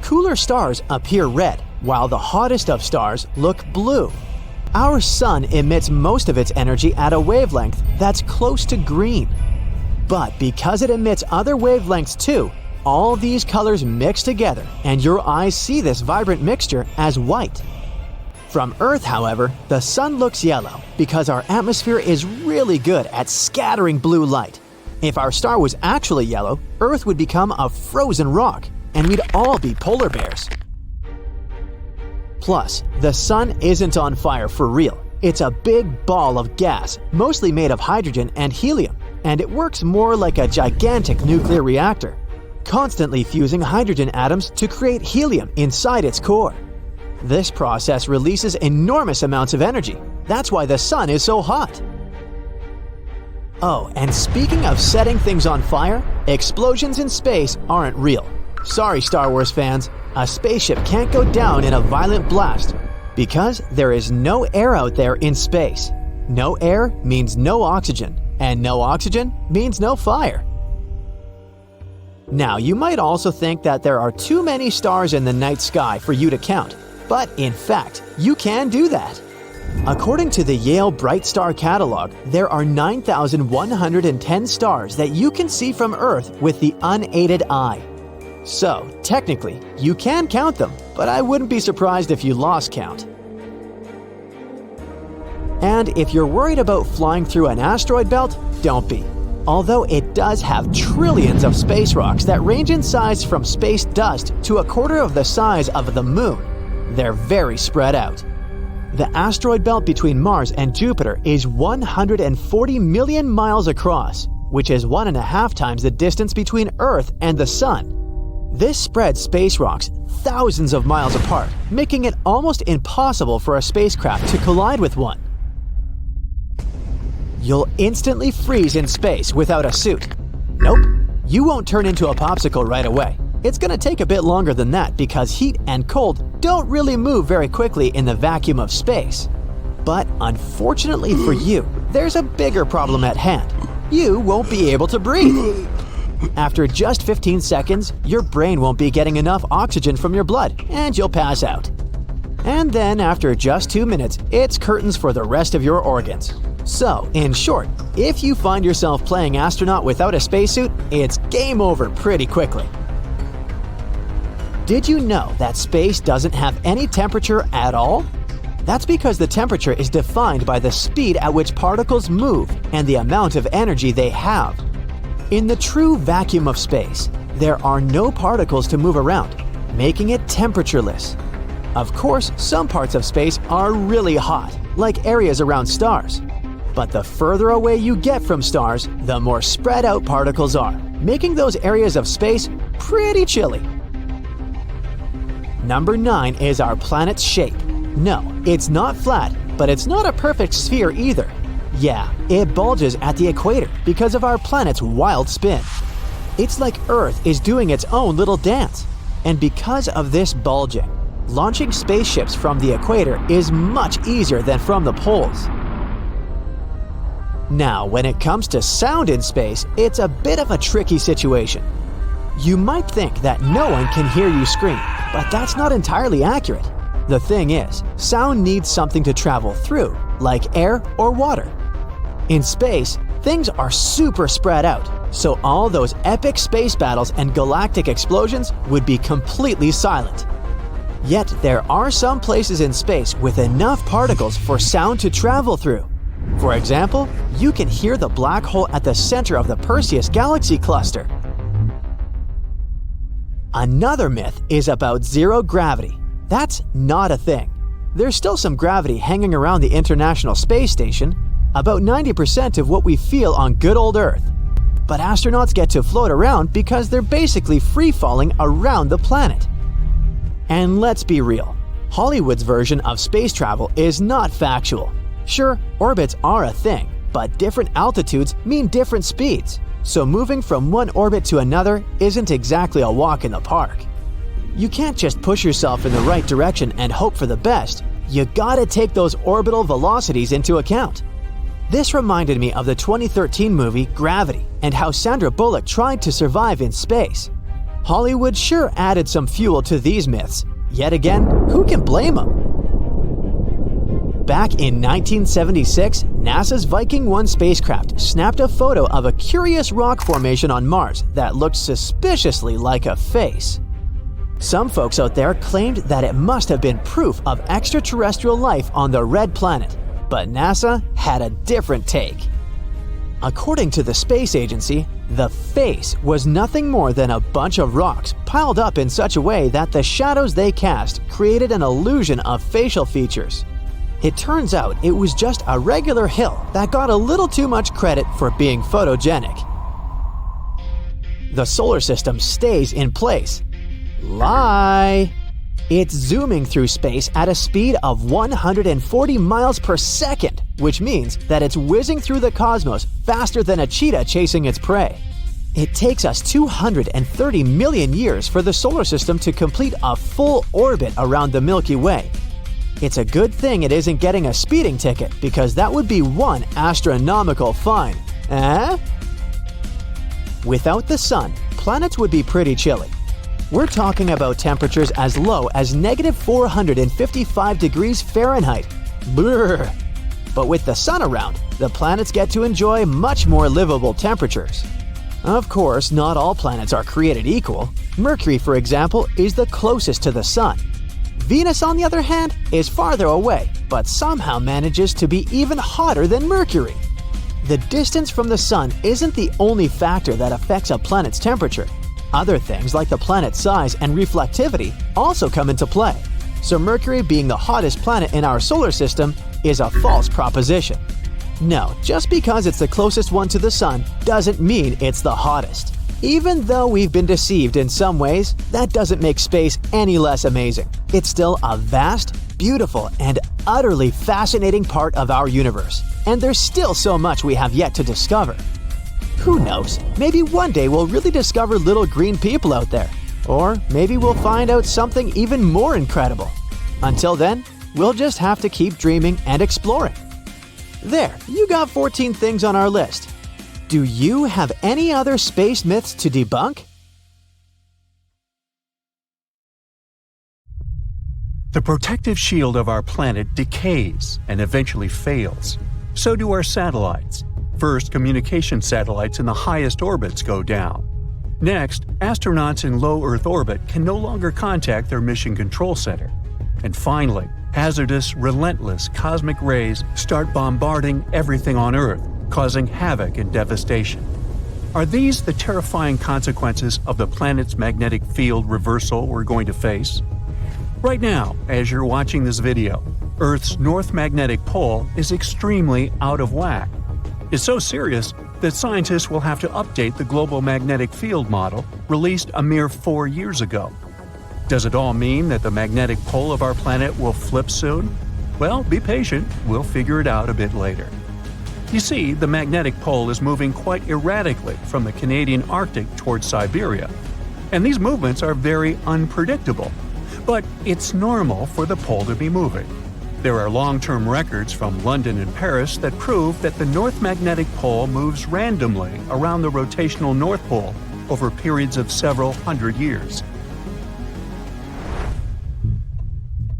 Cooler stars appear red, while the hottest of stars look blue. Our sun emits most of its energy at a wavelength that's close to green. But because it emits other wavelengths too, all these colors mix together, and your eyes see this vibrant mixture as white. From Earth, however, the sun looks yellow because our atmosphere is really good at scattering blue light. If our star was actually yellow, Earth would become a frozen rock, and we'd all be polar bears. Plus, the sun isn't on fire for real. It's a big ball of gas, mostly made of hydrogen and helium, and it works more like a gigantic nuclear reactor, constantly fusing hydrogen atoms to create helium inside its core. This process releases enormous amounts of energy. That's why the sun is so hot. Oh, and speaking of setting things on fire, explosions in space aren't real. Sorry, Star Wars fans, a spaceship can't go down in a violent blast because there is no air out there in space. No air means no oxygen, and no oxygen means no fire. Now, you might also think that there are too many stars in the night sky for you to count, but in fact, you can do that. According to the Yale Bright Star Catalog, there are 9,110 stars that you can see from Earth with the unaided eye. So, technically, you can count them, but I wouldn't be surprised if you lost count. And if you're worried about flying through an asteroid belt, don't be. Although it does have trillions of space rocks that range in size from space dust to a quarter of the size of the Moon, they're very spread out. The asteroid belt between Mars and Jupiter is 140 million miles across, which is 1.5 times the distance between Earth and the Sun. This spreads space rocks thousands of miles apart, making it almost impossible for a spacecraft to collide with one. You'll instantly freeze in space without a suit. Nope, you won't turn into a popsicle right away. It's going to take a bit longer than that because heat and cold don't really move very quickly in the vacuum of space. But unfortunately for you, there's a bigger problem at hand. You won't be able to breathe. After just 15 seconds, your brain won't be getting enough oxygen from your blood, and you'll pass out. And then after just 2 minutes, it's curtains for the rest of your organs. So, in short, if you find yourself playing astronaut without a spacesuit, it's game over pretty quickly. Did you know that space doesn't have any temperature at all? That's because the temperature is defined by the speed at which particles move and the amount of energy they have. In the true vacuum of space, there are no particles to move around, making it temperatureless. Of course, some parts of space are really hot, like areas around stars. But the further away you get from stars, the more spread out particles are, making those areas of space pretty chilly. Number 9 is our planet's shape. No, it's not flat, but it's not a perfect sphere either. Yeah, it bulges at the equator because of our planet's wild spin. It's like Earth is doing its own little dance. And because of this bulging, launching spaceships from the equator is much easier than from the poles. Now, when it comes to sound in space, it's a bit of a tricky situation. You might think that no one can hear you scream, but that's not entirely accurate. The thing is, sound needs something to travel through, like air or water. In space, things are super spread out, so all those epic space battles and galactic explosions would be completely silent. Yet there are some places in space with enough particles for sound to travel through. For example, you can hear the black hole at the center of the Perseus galaxy cluster. Another myth is about zero gravity. That's not a thing. There's still some gravity hanging around the International Space Station, about 90% of what we feel on good old Earth. But astronauts get to float around because they're basically free-falling around the planet. And let's be real, Hollywood's version of space travel is not factual. Sure, orbits are a thing, but different altitudes mean different speeds. So moving from one orbit to another isn't exactly a walk in the park. You can't just push yourself in the right direction and hope for the best. You gotta take those orbital velocities into account. This reminded me of the 2013 movie Gravity and how Sandra Bullock tried to survive in space. Hollywood sure added some fuel to these myths. Yet again, who can blame them? Back in 1976, NASA's Viking 1 spacecraft snapped a photo of a curious rock formation on Mars that looked suspiciously like a face. Some folks out there claimed that it must have been proof of extraterrestrial life on the red planet, but NASA had a different take. According to the space agency, the face was nothing more than a bunch of rocks piled up in such a way that the shadows they cast created an illusion of facial features. It turns out it was just a regular hill that got a little too much credit for being photogenic. The solar system stays in place. Lie! It's zooming through space at a speed of 140 miles per second, which means that it's whizzing through the cosmos faster than a cheetah chasing its prey. It takes us 230 million years for the solar system to complete a full orbit around the Milky Way. It's a good thing it isn't getting a speeding ticket because that would be one astronomical fine. Eh? Without the sun, planets would be pretty chilly. We're talking about temperatures as low as -455 degrees Fahrenheit. Brrr. But with the sun around, the planets get to enjoy much more livable temperatures. Of course, not all planets are created equal. Mercury, for example, is the closest to the sun. Venus, on the other hand, is farther away, but somehow manages to be even hotter than Mercury. The distance from the sun isn't the only factor that affects a planet's temperature. Other things like the planet's size and reflectivity also come into play. So Mercury being the hottest planet in our solar system is a false proposition. No, just because it's the closest one to the sun doesn't mean it's the hottest. Even though we've been deceived in some ways, that doesn't make space any less amazing. It's still a vast, beautiful, and utterly fascinating part of our universe. And there's still so much we have yet to discover. Who knows, maybe one day we'll really discover little green people out there. Or maybe we'll find out something even more incredible. Until then, we'll just have to keep dreaming and exploring. There, you got 14 things on our list. Do you have any other space myths to debunk? The protective shield of our planet decays and eventually fails. So do our satellites. First, communication satellites in the highest orbits go down. Next, astronauts in low Earth orbit can no longer contact their mission control center. And finally, hazardous, relentless cosmic rays start bombarding everything on Earth, causing havoc and devastation. Are these the terrifying consequences of the planet's magnetic field reversal we're going to face? Right now, as you're watching this video, Earth's north magnetic pole is extremely out of whack. It's so serious that scientists will have to update the global magnetic field model released a mere 4 years ago. Does it all mean that the magnetic pole of our planet will flip soon? Well, be patient, we'll figure it out a bit later. You see, the magnetic pole is moving quite erratically from the Canadian Arctic towards Siberia, and these movements are very unpredictable. But it's normal for the pole to be moving. There are long-term records from London and Paris that prove that the North Magnetic Pole moves randomly around the rotational North Pole over periods of several hundred years.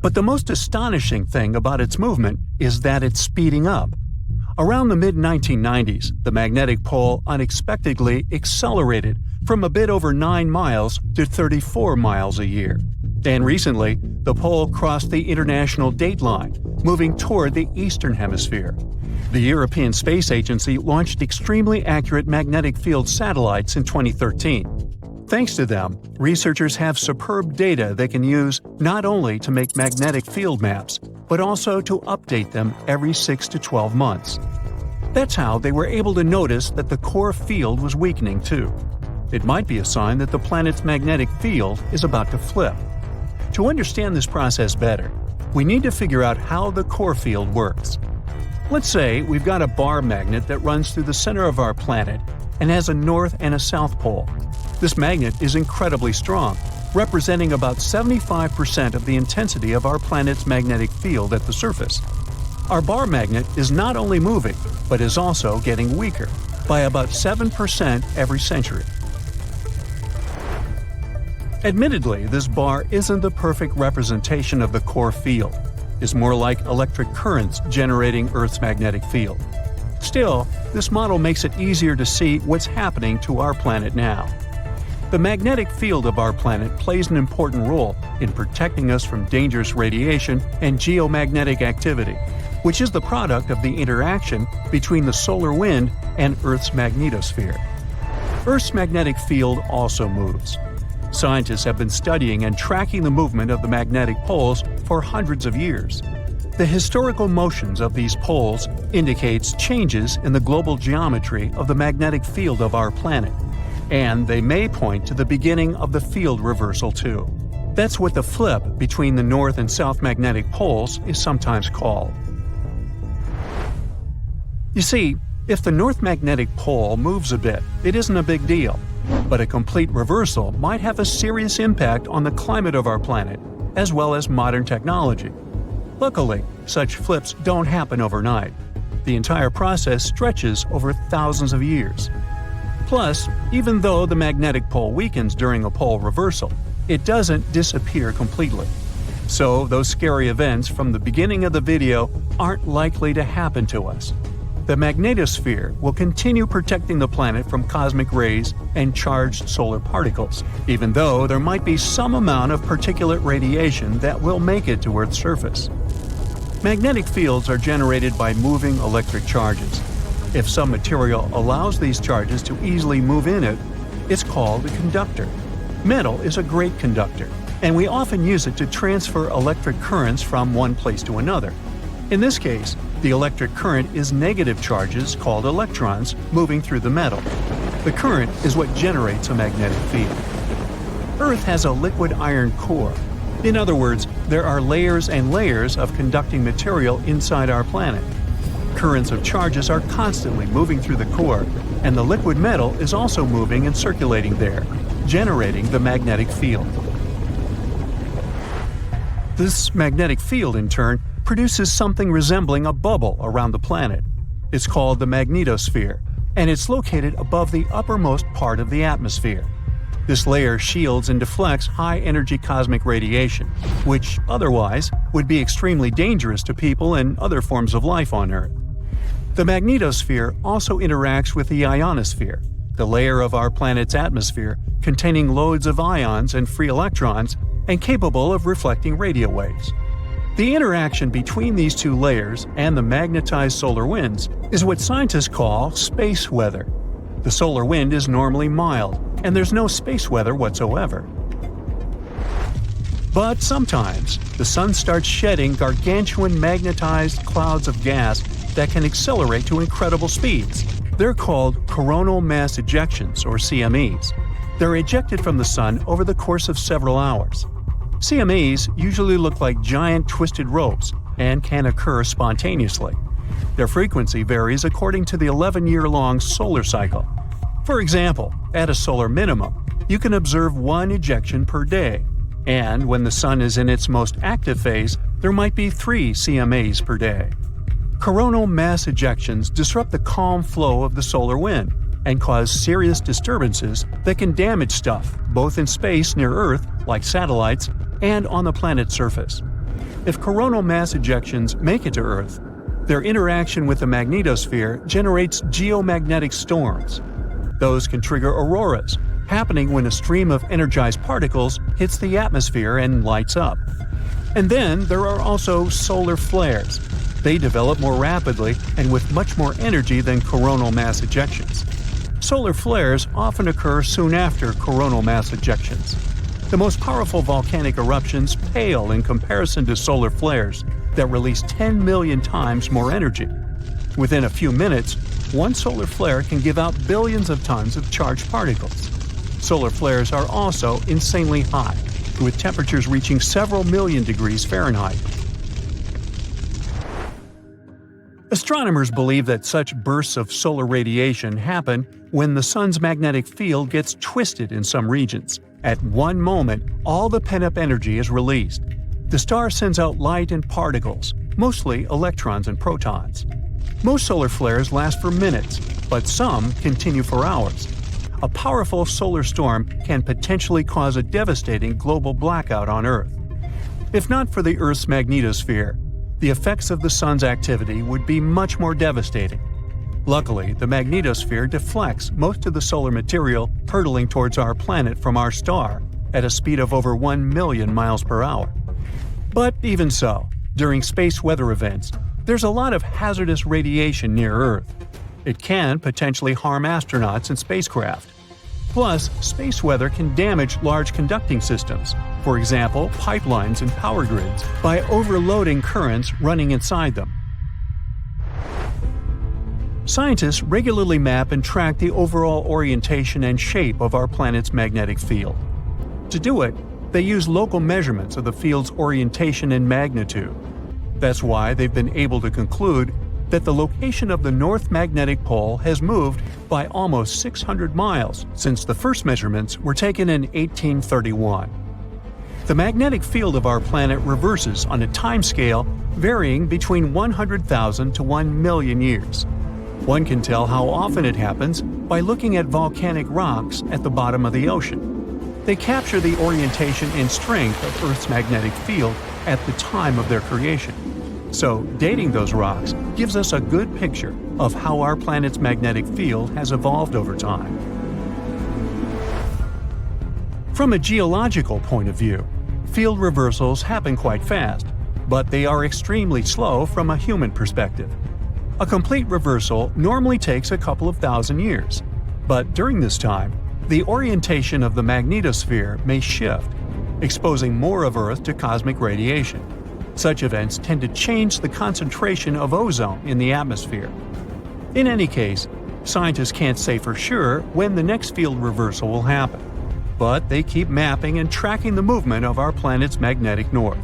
But the most astonishing thing about its movement is that it's speeding up. Around the mid-1990s, the magnetic pole unexpectedly accelerated from a bit over 9 miles to 34 miles a year. And recently, the pole crossed the international date line, moving toward the eastern hemisphere. The European Space Agency launched extremely accurate magnetic field satellites in 2013. Thanks to them, researchers have superb data they can use not only to make magnetic field maps, but also to update them every 6 to 12 months. That's how they were able to notice that the core field was weakening too. It might be a sign that the planet's magnetic field is about to flip. To understand this process better, we need to figure out how the core field works. Let's say we've got a bar magnet that runs through the center of our planet and has a north and a south pole. This magnet is incredibly strong, representing about 75% of the intensity of our planet's magnetic field at the surface. Our bar magnet is not only moving, but is also getting weaker, by about 7% every century. Admittedly, this bar isn't the perfect representation of the core field. It's more like electric currents generating Earth's magnetic field. Still, this model makes it easier to see what's happening to our planet now. The magnetic field of our planet plays an important role in protecting us from dangerous radiation and geomagnetic activity, which is the product of the interaction between the solar wind and Earth's magnetosphere. Earth's magnetic field also moves. Scientists have been studying and tracking the movement of the magnetic poles for hundreds of years. The historical motions of these poles indicates changes in the global geometry of the magnetic field of our planet, and they may point to the beginning of the field reversal too. That's what the flip between the north and south magnetic poles is sometimes called. You see, if the north magnetic pole moves a bit, it isn't a big deal. But a complete reversal might have a serious impact on the climate of our planet, as well as modern technology. Luckily, such flips don't happen overnight. The entire process stretches over thousands of years. Plus, even though the magnetic pole weakens during a pole reversal, it doesn't disappear completely. So those scary events from the beginning of the video aren't likely to happen to us. The magnetosphere will continue protecting the planet from cosmic rays and charged solar particles, even though there might be some amount of particulate radiation that will make it to Earth's surface. Magnetic fields are generated by moving electric charges. If some material allows these charges to easily move in it, it's called a conductor. Metal is a great conductor, and we often use it to transfer electric currents from one place to another. In this case, the electric current is negative charges called electrons moving through the metal. The current is what generates a magnetic field. Earth has a liquid iron core. In other words, there are layers and layers of conducting material inside our planet. Currents of charges are constantly moving through the core, and the liquid metal is also moving and circulating there, generating the magnetic field. This magnetic field, in turn, produces something resembling a bubble around the planet. It's called the magnetosphere, and it's located above the uppermost part of the atmosphere. This layer shields and deflects high-energy cosmic radiation, which otherwise would be extremely dangerous to people and other forms of life on Earth. The magnetosphere also interacts with the ionosphere, the layer of our planet's atmosphere containing loads of ions and free electrons and capable of reflecting radio waves. The interaction between these two layers and the magnetized solar winds is what scientists call space weather. The solar wind is normally mild, and there's no space weather whatsoever. But sometimes, the sun starts shedding gargantuan magnetized clouds of gas that can accelerate to incredible speeds. They're called coronal mass ejections, or CMEs. They're ejected from the sun over the course of several hours. CMEs usually look like giant twisted ropes and can occur spontaneously. Their frequency varies according to the 11-year-long solar cycle. For example, at a solar minimum, you can observe one ejection per day, and when the sun is in its most active phase, there might be 3 CMAs per day. Coronal mass ejections disrupt the calm flow of the solar wind and cause serious disturbances that can damage stuff, both in space near Earth, like satellites, and on the planet's surface. If coronal mass ejections make it to Earth, their interaction with the magnetosphere generates geomagnetic storms. Those can trigger auroras, happening when a stream of energized particles hits the atmosphere and lights up. And then there are also solar flares. They develop more rapidly and with much more energy than coronal mass ejections. Solar flares often occur soon after coronal mass ejections. The most powerful volcanic eruptions pale in comparison to solar flares that release 10 million times more energy. Within a few minutes, one solar flare can give out billions of tons of charged particles. Solar flares are also insanely hot, with temperatures reaching several million degrees Fahrenheit. Astronomers believe that such bursts of solar radiation happen when the sun's magnetic field gets twisted in some regions. At one moment, all the pent-up energy is released. The star sends out light and particles, mostly electrons and protons. Most solar flares last for minutes, but some continue for hours. A powerful solar storm can potentially cause a devastating global blackout on Earth. If not for the Earth's magnetosphere, the effects of the sun's activity would be much more devastating. Luckily, the magnetosphere deflects most of the solar material hurtling towards our planet from our star at a speed of over 1 million miles per hour. But even so, during space weather events, there's a lot of hazardous radiation near Earth. It can potentially harm astronauts and spacecraft. Plus, space weather can damage large conducting systems, for example, pipelines and power grids, by overloading currents running inside them. Scientists regularly map and track the overall orientation and shape of our planet's magnetic field. To do it, they use local measurements of the field's orientation and magnitude. That's why they've been able to conclude that the location of the North Magnetic Pole has moved by almost 600 miles since the first measurements were taken in 1831. The magnetic field of our planet reverses on a timescale varying between 100,000 to 1 million years. One can tell how often it happens by looking at volcanic rocks at the bottom of the ocean. They capture the orientation and strength of Earth's magnetic field at the time of their creation. So, dating those rocks gives us a good picture of how our planet's magnetic field has evolved over time. From a geological point of view, field reversals happen quite fast, but they are extremely slow from a human perspective. A complete reversal normally takes a couple of thousand years, but during this time, the orientation of the magnetosphere may shift, exposing more of Earth to cosmic radiation. Such events tend to change the concentration of ozone in the atmosphere. In any case, scientists can't say for sure when the next field reversal will happen, but they keep mapping and tracking the movement of our planet's magnetic north.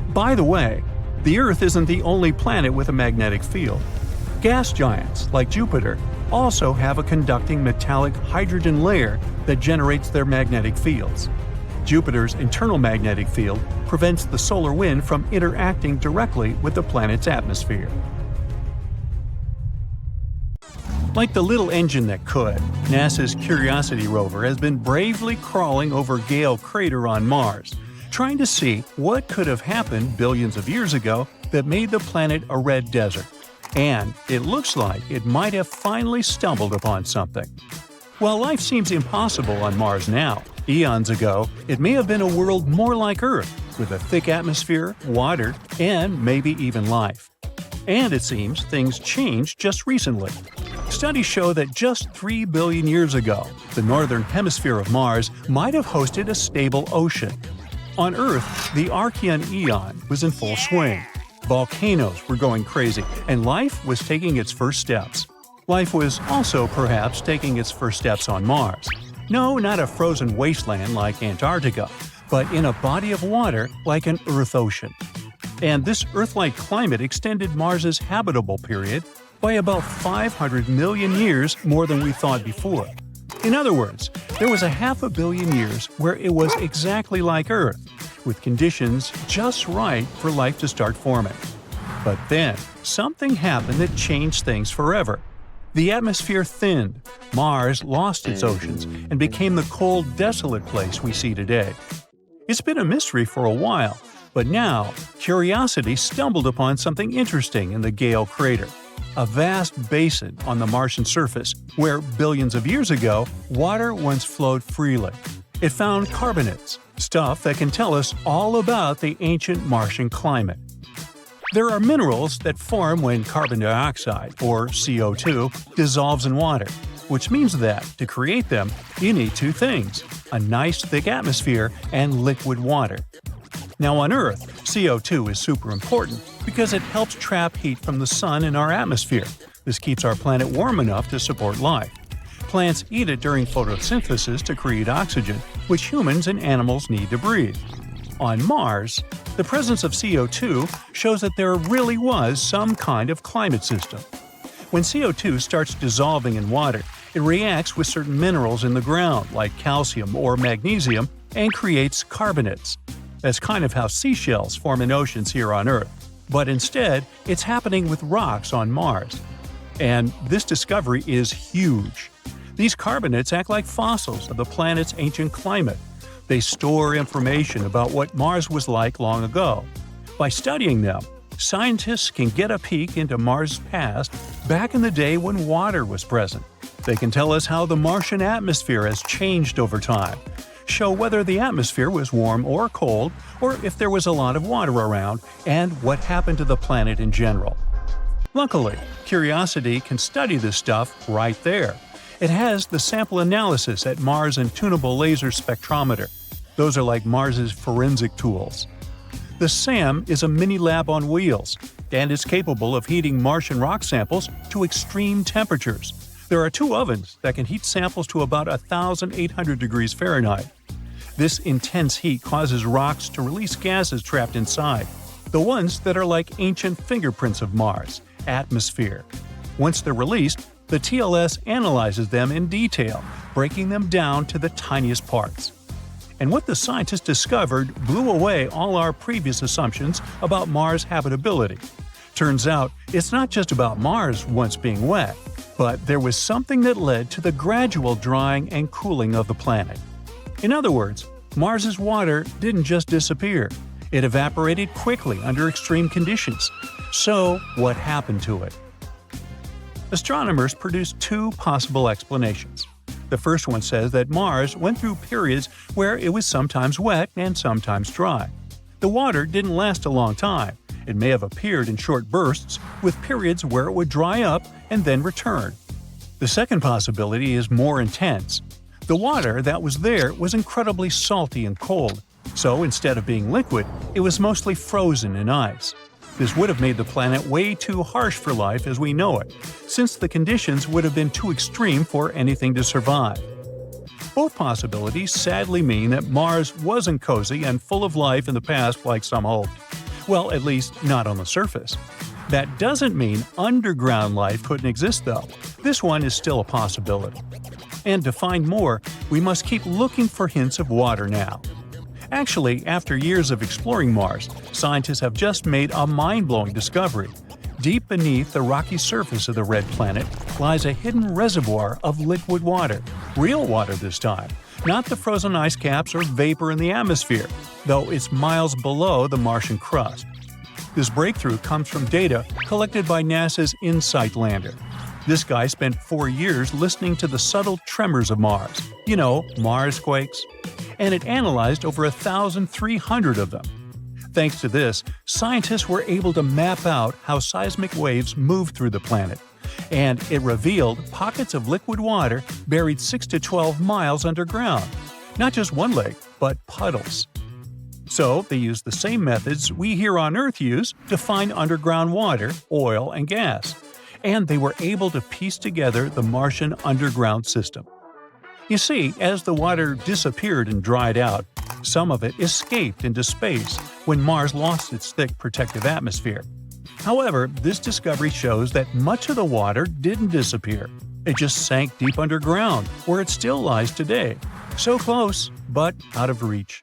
By the way, the Earth isn't the only planet with a magnetic field. Gas giants, like Jupiter, also have a conducting metallic hydrogen layer that generates their magnetic fields. Jupiter's internal magnetic field prevents the solar wind from interacting directly with the planet's atmosphere. Like the little engine that could, NASA's Curiosity rover has been bravely crawling over Gale Crater on Mars, trying to see what could have happened billions of years ago that made the planet a red desert. And it looks like it might have finally stumbled upon something. While life seems impossible on Mars now, eons ago, it may have been a world more like Earth, with a thick atmosphere, water, and maybe even life. And it seems things changed just recently. Studies show that just 3 billion years ago, the northern hemisphere of Mars might have hosted a stable ocean. On Earth, the Archean eon was in full swing. Volcanoes were going crazy, and life was taking its first steps. Life was also perhaps taking its first steps on Mars. No, not a frozen wasteland like Antarctica, but in a body of water like an Earth ocean. And this Earth-like climate extended Mars's habitable period by about 500 million years more than we thought before. In other words, there was a 500 million years where it was exactly like Earth, with conditions just right for life to start forming. But then, something happened that changed things forever. The atmosphere thinned, Mars lost its oceans, and became the cold, desolate place we see today. It's been a mystery for a while, but now, Curiosity stumbled upon something interesting in the Gale Crater, a vast basin on the Martian surface where, billions of years ago, water once flowed freely. It found carbonates, stuff that can tell us all about the ancient Martian climate. There are minerals that form when carbon dioxide, or CO2, dissolves in water, which means that, to create them, you need two things: a nice thick atmosphere and liquid water. Now on Earth, CO2 is super important because it helps trap heat from the sun in our atmosphere. This keeps our planet warm enough to support life. Plants eat it during photosynthesis to create oxygen, which humans and animals need to breathe. On Mars, the presence of CO2 shows that there really was some kind of climate system. When CO2 starts dissolving in water, it reacts with certain minerals in the ground, like calcium or magnesium, and creates carbonates. That's kind of how seashells form in oceans here on Earth. But instead, it's happening with rocks on Mars. And this discovery is huge. These carbonates act like fossils of the planet's ancient climate. They store information about what Mars was like long ago. By studying them, scientists can get a peek into Mars' past back in the day when water was present. They can tell us how the Martian atmosphere has changed over time, show whether the atmosphere was warm or cold, or if there was a lot of water around, and what happened to the planet in general. Luckily, Curiosity can study this stuff right there. It has the sample analysis at Mars and tunable laser spectrometer. Those are like Mars's forensic tools. The SAM is a mini lab on wheels, and it's capable of heating Martian rock samples to extreme temperatures. There are two ovens that can heat samples to about 1,800 degrees Fahrenheit. This intense heat causes rocks to release gases trapped inside, the ones that are like ancient fingerprints of Mars, atmosphere. Once they're released, the TLS analyzes them in detail, breaking them down to the tiniest parts. And what the scientists discovered blew away all our previous assumptions about Mars' habitability. Turns out, it's not just about Mars once being wet, but there was something that led to the gradual drying and cooling of the planet. In other words, Mars's water didn't just disappear. It evaporated quickly under extreme conditions. So, what happened to it? Astronomers produced two possible explanations. The first one says that Mars went through periods where it was sometimes wet and sometimes dry. The water didn't last a long time. It may have appeared in short bursts, with periods where it would dry up and then return. The second possibility is more intense. The water that was there was incredibly salty and cold, so instead of being liquid, it was mostly frozen in ice. This would have made the planet way too harsh for life as we know it, since the conditions would have been too extreme for anything to survive. Both possibilities sadly mean that Mars wasn't cozy and full of life in the past like some hoped. Well, at least not on the surface. That doesn't mean underground life couldn't exist, though. This one is still a possibility. And to find more, we must keep looking for hints of water now. Actually, after years of exploring Mars, scientists have just made a mind-blowing discovery. Deep beneath the rocky surface of the red planet lies a hidden reservoir of liquid water, real water this time, not the frozen ice caps or vapor in the atmosphere, though it's miles below the Martian crust. This breakthrough comes from data collected by NASA's InSight lander. This guy spent 4 years listening to the subtle tremors of Mars, Mars quakes, and it analyzed over 1,300 of them. Thanks to this, scientists were able to map out how seismic waves move through the planet, and it revealed pockets of liquid water buried 6 to 12 miles underground. Not just one lake, but puddles. So they used the same methods we here on Earth use to find underground water, oil, and gas, and they were able to piece together the Martian underground system. You see, as the water disappeared and dried out, some of it escaped into space when Mars lost its thick protective atmosphere. However, this discovery shows that much of the water didn't disappear. It just sank deep underground, where it still lies today. So close, but out of reach.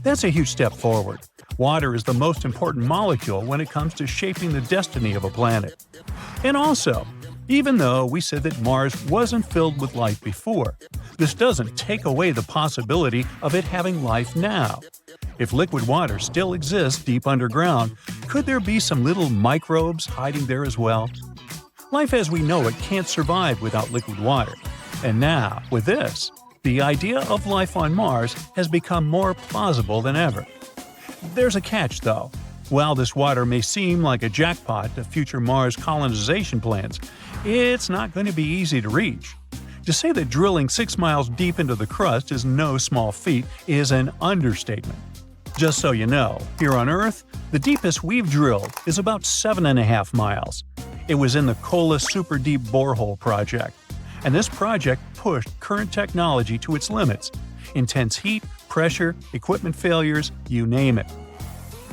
That's a huge step forward. Water is the most important molecule when it comes to shaping the destiny of a planet. And also, even though we said that Mars wasn't filled with life before, this doesn't take away the possibility of it having life now. If liquid water still exists deep underground, could there be some little microbes hiding there as well? Life as we know it can't survive without liquid water. And now, with this, the idea of life on Mars has become more plausible than ever. There's a catch, though. While this water may seem like a jackpot to future Mars colonization plans, it's not going to be easy to reach. To say that drilling 6 miles deep into the crust is no small feat is an understatement. Just so you know, here on Earth, the deepest we've drilled is about 7.5 miles. It was in the Kola Super Deep Borehole project. And this project pushed current technology to its limits. Intense heat, pressure, equipment failures, you name it.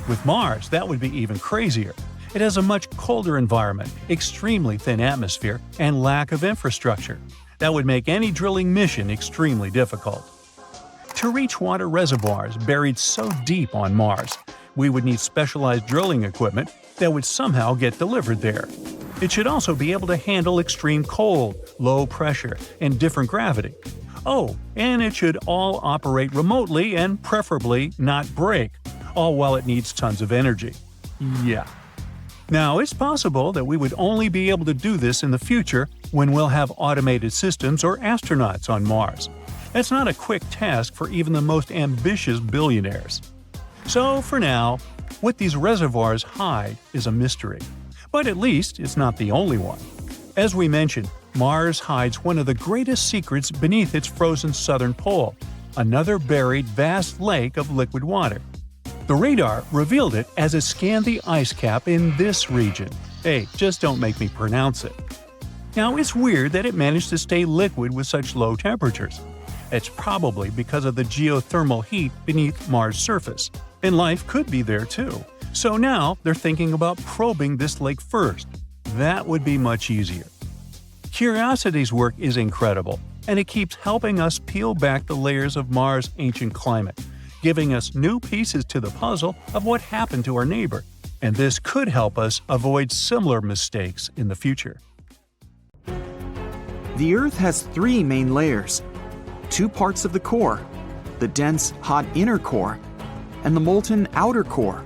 With Mars, that would be even crazier. It has a much colder environment, extremely thin atmosphere, and lack of infrastructure. That would make any drilling mission extremely difficult. To reach water reservoirs buried so deep on Mars, we would need specialized drilling equipment that would somehow get delivered there. It should also be able to handle extreme cold, low pressure, and different gravity. Oh, and it should all operate remotely and preferably not break, all while it needs tons of energy. Yeah. Now, it's possible that we would only be able to do this in the future when we'll have automated systems or astronauts on Mars. That's not a quick task for even the most ambitious billionaires. So, for now, what these reservoirs hide is a mystery. But at least it's not the only one. As we mentioned, Mars hides one of the greatest secrets beneath its frozen southern pole, another buried vast lake of liquid water. The radar revealed it as it scanned the ice cap in this region. Hey, just don't make me pronounce it. Now, it's weird that it managed to stay liquid with such low temperatures. It's probably because of the geothermal heat beneath Mars' surface, and life could be there too. So now they're thinking about probing this lake first. That would be much easier. Curiosity's work is incredible, and it keeps helping us peel back the layers of Mars' ancient climate, giving us new pieces to the puzzle of what happened to our neighbor, and this could help us avoid similar mistakes in the future. The Earth has 3 main layers: 2 parts of the core, the dense, hot inner core, and the molten outer core.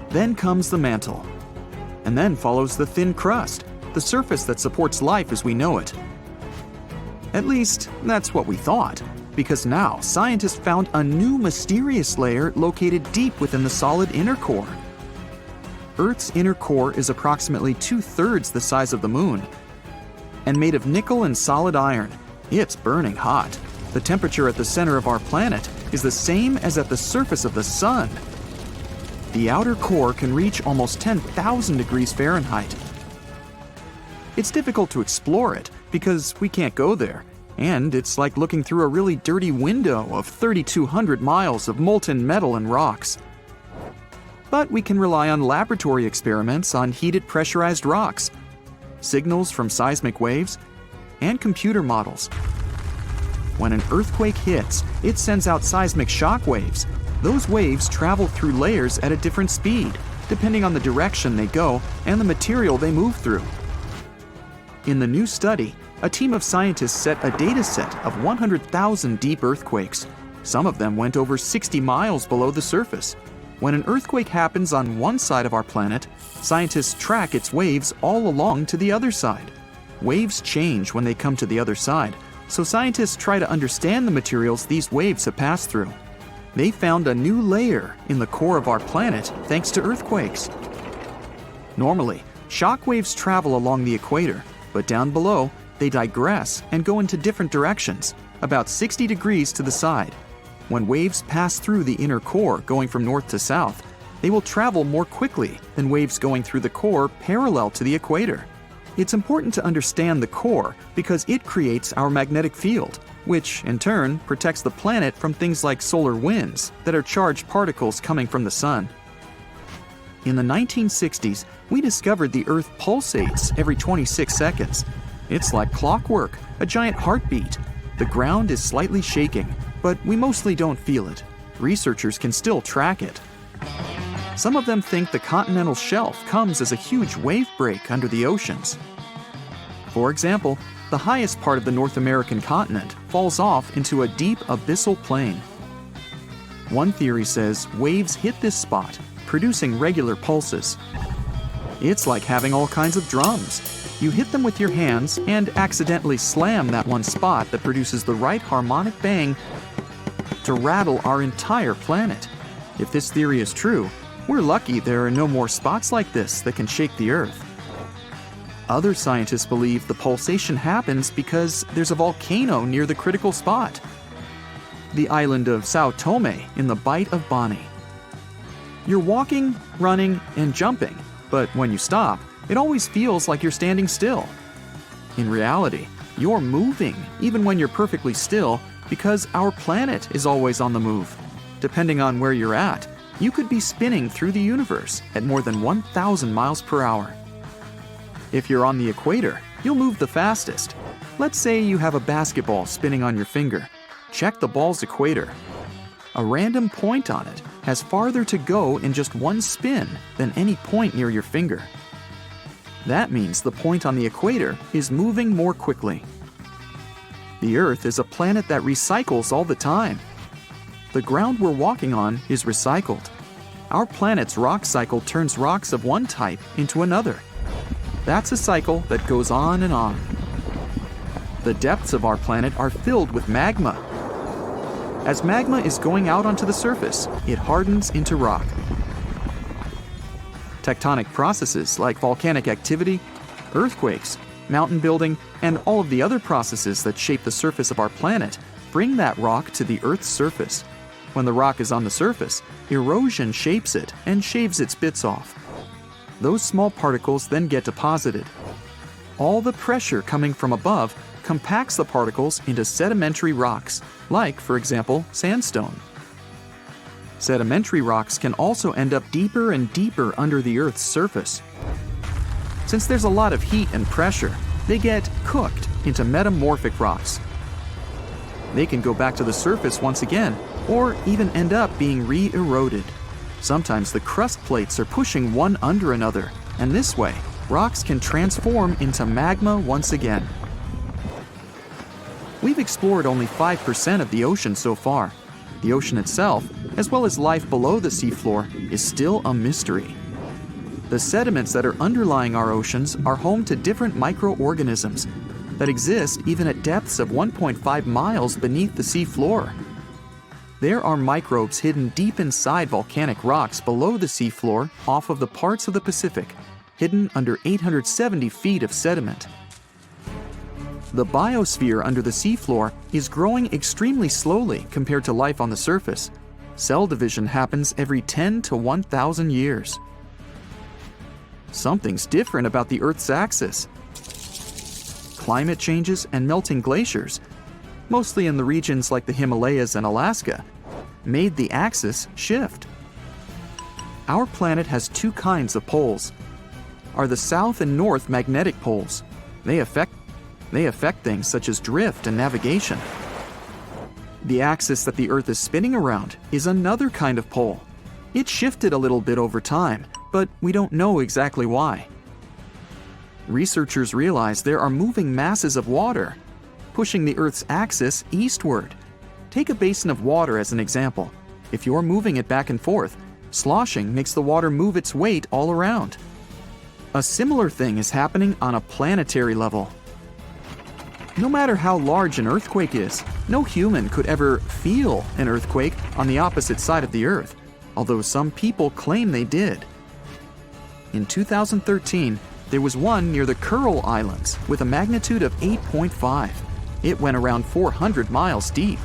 Then comes the mantle. And then follows the thin crust, the surface that supports life as we know it. At least, that's what we thought, because now scientists found a new mysterious layer located deep within the solid inner core. Earth's inner core is approximately 2/3 the size of the Moon. And made of nickel and solid iron, it's burning hot. The temperature at the center of our planet is the same as at the surface of the Sun. The outer core can reach almost 10,000 degrees Fahrenheit. It's difficult to explore it because we can't go there, and it's like looking through a really dirty window of 3,200 miles of molten metal and rocks. But we can rely on laboratory experiments on heated pressurized rocks, signals from seismic waves, and computer models. When an earthquake hits, it sends out seismic shock waves. Those waves travel through layers at a different speed, depending on the direction they go and the material they move through. In the new study, a team of scientists set a data set of 100,000 deep earthquakes. Some of them went over 60 miles below the surface. When an earthquake happens on one side of our planet, scientists track its waves all along to the other side. Waves change when they come to the other side, so scientists try to understand the materials these waves have passed through. They found a new layer in the core of our planet thanks to earthquakes. Normally, shock waves travel along the equator, but down below, they digress and go into different directions, about 60 degrees to the side. When waves pass through the inner core going from north to south, they will travel more quickly than waves going through the core parallel to the equator. It's important to understand the core because it creates our magnetic field, which in turn protects the planet from things like solar winds that are charged particles coming from the sun. In the 1960s, we discovered the Earth pulsates every 26 seconds. It's like clockwork, a giant heartbeat. The ground is slightly shaking, but we mostly don't feel it. Researchers can still track it. Some of them think the continental shelf comes as a huge wave break under the oceans. For example, the highest part of the North American continent falls off into a deep abyssal plain. One theory says waves hit this spot, producing regular pulses. It's like having all kinds of drums. You hit them with your hands and accidentally slam that one spot that produces the right harmonic bang to rattle our entire planet. If this theory is true, we're lucky there are no more spots like this that can shake the Earth. Other scientists believe the pulsation happens because there's a volcano near the critical spot, the island of Sao Tome in the Bight of Boni. You're walking, running, and jumping, but when you stop, it always feels like you're standing still. In reality, you're moving even when you're perfectly still because our planet is always on the move. Depending on where you're at, you could be spinning through the universe at more than 1,000 miles per hour. If you're on the equator, you'll move the fastest. Let's say you have a basketball spinning on your finger. Check the ball's equator. A random point on it has farther to go in just one spin than any point near your finger. That means the point on the equator is moving more quickly. The Earth is a planet that recycles all the time. The ground we're walking on is recycled. Our planet's rock cycle turns rocks of one type into another. That's a cycle that goes on and on. The depths of our planet are filled with magma. As magma is going out onto the surface, it hardens into rock. Tectonic processes like volcanic activity, earthquakes, mountain building, and all of the other processes that shape the surface of our planet bring that rock to the Earth's surface. When the rock is on the surface, erosion shapes it and shaves its bits off. Those small particles then get deposited. All the pressure coming from above compacts the particles into sedimentary rocks, like, for example, sandstone. Sedimentary rocks can also end up deeper and deeper under the Earth's surface. Since there's a lot of heat and pressure, they get cooked into metamorphic rocks. They can go back to the surface once again, or even end up being re-eroded. Sometimes the crust plates are pushing one under another, and this way, rocks can transform into magma once again. We've explored only 5% of the ocean so far. The ocean itself, as well as life below the seafloor, is still a mystery. The sediments that are underlying our oceans are home to different microorganisms that exist even at depths of 1.5 miles beneath the seafloor. There are microbes hidden deep inside volcanic rocks below the seafloor off of the parts of the Pacific, hidden under 870 feet of sediment. The biosphere under the seafloor is growing extremely slowly compared to life on the surface. Cell division happens every 10 to 1,000 years. Something's different about the Earth's axis. Climate changes and melting glaciers, mostly in the regions like the Himalayas and Alaska, made the axis shift. our planet has two kinds of poles. Are the south and north magnetic poles. They affect things such as drift and navigation. The axis that the Earth is spinning around is another kind of pole. It shifted a little bit over time, but we don't know exactly why. Researchers realize there are moving masses of water, pushing the Earth's axis eastward. Take a basin of water as an example. If you're moving it back and forth, sloshing makes the water move its weight all around. A similar thing is happening on a planetary level. No matter how large an earthquake is, no human could ever feel an earthquake on the opposite side of the Earth, although some people claim they did. In 2013, there was one near the Kuril Islands with a magnitude of 8.5. It went around 400 miles deep.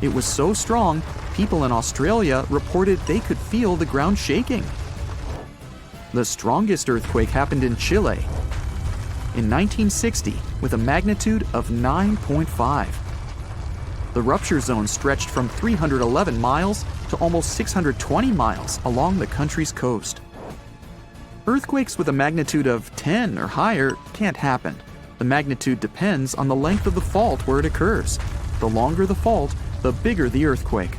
It was so strong, people in Australia reported they could feel the ground shaking. The strongest earthquake happened in Chile in 1960 with a magnitude of 9.5. The rupture zone stretched from 311 miles to almost 620 miles along the country's coast. Earthquakes with a magnitude of 10 or higher can't happen. The magnitude depends on the length of the fault where it occurs. The longer the fault, the bigger the earthquake.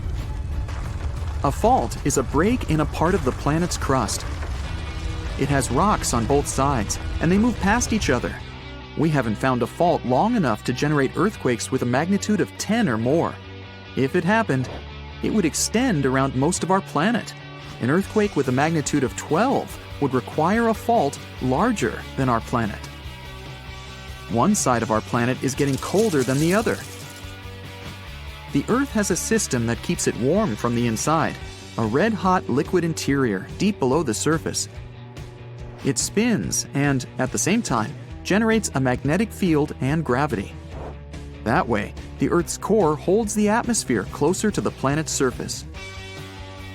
A fault is a break in a part of the planet's crust. It has rocks on both sides, and they move past each other. We haven't found a fault long enough to generate earthquakes with a magnitude of 10 or more. If it happened, it would extend around most of our planet. An earthquake with a magnitude of 12 would require a fault larger than our planet. One side of our planet is getting colder than the other. The Earth has a system that keeps it warm from the inside, a red-hot liquid interior deep below the surface. It spins and, at the same time, generates a magnetic field and gravity. That way, the Earth's core holds the atmosphere closer to the planet's surface.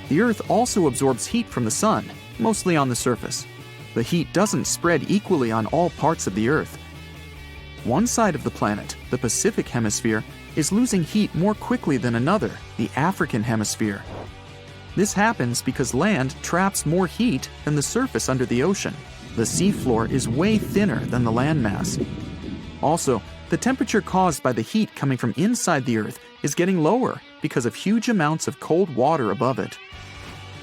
The Earth also absorbs heat from the sun, mostly on the surface. The heat doesn't spread equally on all parts of the Earth. One side of the planet, the Pacific Hemisphere, is losing heat more quickly than another, the African Hemisphere. This happens because land traps more heat than the surface under the ocean. The seafloor is way thinner than the landmass. Also, the temperature caused by the heat coming from inside the Earth is getting lower because of huge amounts of cold water above it.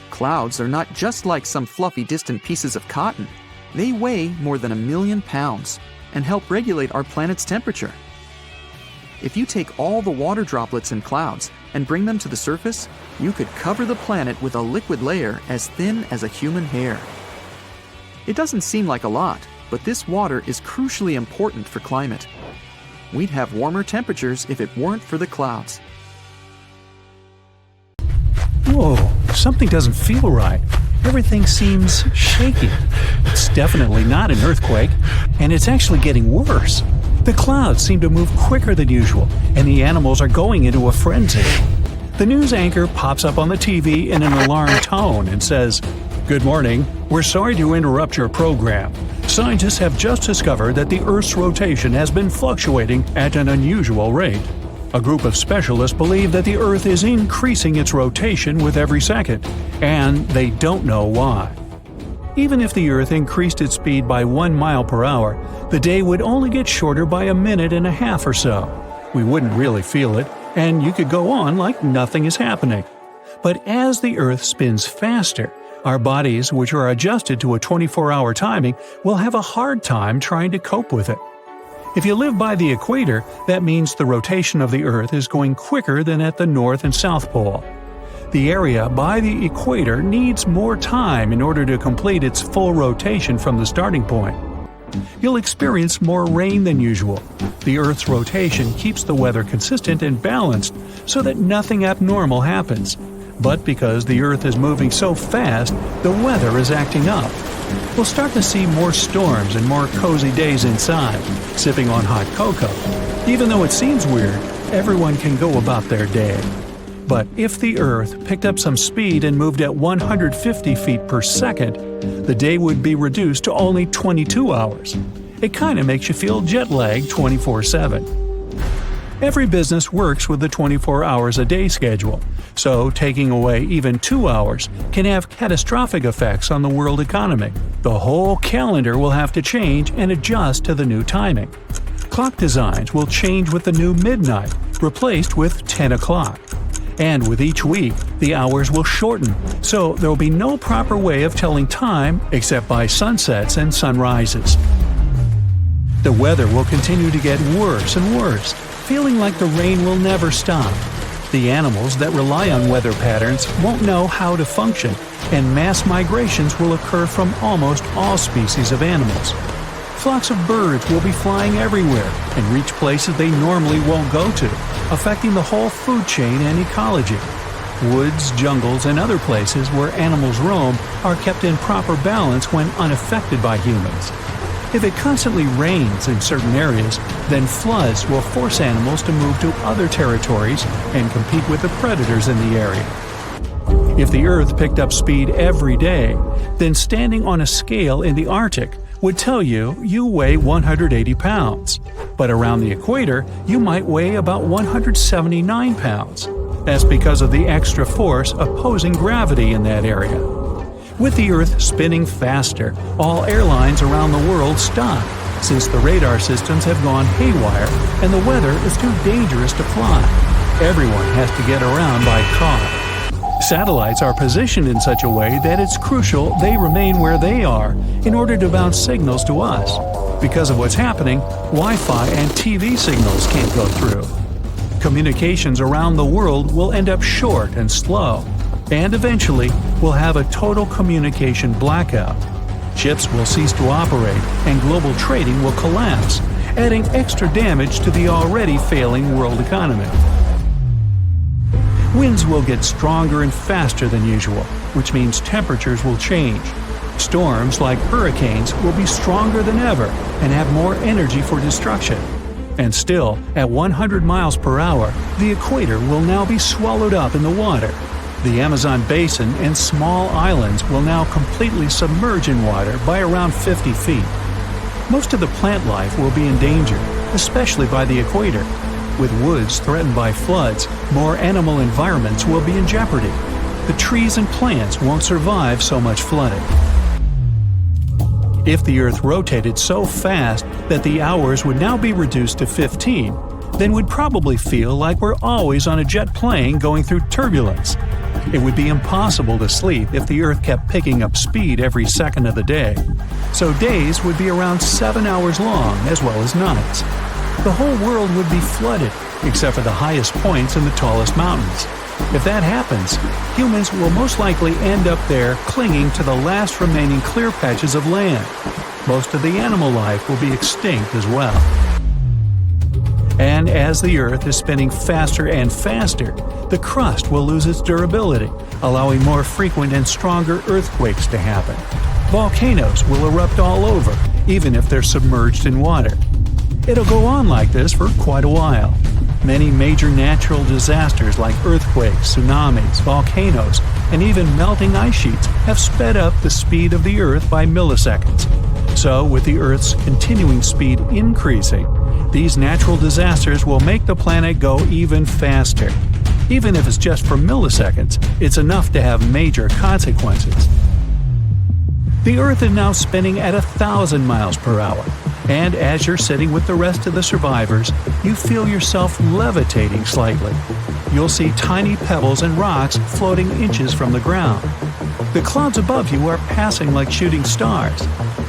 Clouds are not just like some fluffy distant pieces of cotton. They weigh more than 1 million pounds and help regulate our planet's temperature. If you take all the water droplets in clouds and bring them to the surface, you could cover the planet with a liquid layer as thin as a human hair. It doesn't seem like a lot, but this water is crucially important for climate. We'd have warmer temperatures if it weren't for the clouds. Whoa, something doesn't feel right. Everything seems shaky. It's definitely not an earthquake, and it's actually getting worse. The clouds seem to move quicker than usual, and the animals are going into a frenzy. The news anchor pops up on the TV in an alarmed tone and says, "Good morning. We're sorry to interrupt your program. Scientists have just discovered that the Earth's rotation has been fluctuating at an unusual rate. A group of specialists believe that the Earth is increasing its rotation with every second, and they don't know why." Even if the Earth increased its speed by 1 mile per hour, the day would only get shorter by 1.5 minutes or so. We wouldn't really feel it, and you could go on like nothing is happening. But as the Earth spins faster, our bodies, which are adjusted to a 24-hour timing, will have a hard time trying to cope with it. If you live by the equator, that means the rotation of the Earth is going quicker than at the North and South Pole. The area by the equator needs more time in order to complete its full rotation from the starting point. You'll experience more rain than usual. The Earth's rotation keeps the weather consistent and balanced so that nothing abnormal happens. But because the Earth is moving so fast, the weather is acting up. We'll start to see more storms and more cozy days inside, sipping on hot cocoa. Even though it seems weird, everyone can go about their day. But if the Earth picked up some speed and moved at 150 feet per second, the day would be reduced to only 22 hours. It kind of makes you feel jet-lagged 24/7. Every business works with the 24 hours a day schedule, so taking away even 2 hours can have catastrophic effects on the world economy. The whole calendar will have to change and adjust to the new timing. Clock designs will change with the new midnight, replaced with 10 o'clock. And with each week, the hours will shorten, so there will be no proper way of telling time except by sunsets and sunrises. The weather will continue to get worse and worse, feeling like the rain will never stop. The animals that rely on weather patterns won't know how to function, and mass migrations will occur from almost all species of animals. Flocks of birds will be flying everywhere and reach places they normally won't go to, affecting the whole food chain and ecology. Woods, jungles, and other places where animals roam are kept in proper balance when unaffected by humans. If it constantly rains in certain areas, then floods will force animals to move to other territories and compete with the predators in the area. If the Earth picked up speed every day, then standing on a scale in the Arctic would tell you weigh 180 pounds, but around the equator you might weigh about 179 pounds. That's because of the extra force opposing gravity in that area. With the Earth spinning faster, all airlines around the world stop, since the radar systems have gone haywire and the weather is too dangerous to fly. Everyone has to get around by car. Satellites are positioned in such a way that it's crucial they remain where they are in order to bounce signals to us. Because of what's happening, Wi-Fi and TV signals can't go through. Communications around the world will end up short and slow, and eventually we'll have a total communication blackout. Ships will cease to operate and global trading will collapse, adding extra damage to the already failing world economy. Winds will get stronger and faster than usual, which means temperatures will change. Storms like hurricanes will be stronger than ever and have more energy for destruction. And still, at 100 miles per hour, the equator will now be swallowed up in the water. The Amazon basin and small islands will now completely submerge in water by around 50 feet. Most of the plant life will be endangered, especially by the equator. With woods threatened by floods, more animal environments will be in jeopardy. The trees and plants won't survive so much flooding. If the Earth rotated so fast that the hours would now be reduced to 15, then we'd probably feel like we're always on a jet plane going through turbulence. It would be impossible to sleep if the Earth kept picking up speed every second of the day. So days would be around 7 hours long as well as nights. The whole world would be flooded, except for the highest points and the tallest mountains. If that happens, humans will most likely end up there clinging to the last remaining clear patches of land. Most of the animal life will be extinct as well. And as the Earth is spinning faster and faster, the crust will lose its durability, allowing more frequent and stronger earthquakes to happen. Volcanoes will erupt all over, even if they're submerged in water. It'll go on like this for quite a while. Many major natural disasters like earthquakes, tsunamis, volcanoes, and even melting ice sheets have sped up the speed of the Earth by milliseconds. So, with the Earth's continuing speed increasing, these natural disasters will make the planet go even faster. Even if it's just for milliseconds, it's enough to have major consequences. The Earth is now spinning at 1,000 miles per hour, and as you're sitting with the rest of the survivors, you feel yourself levitating slightly. You'll see tiny pebbles and rocks floating inches from the ground. The clouds above you are passing like shooting stars.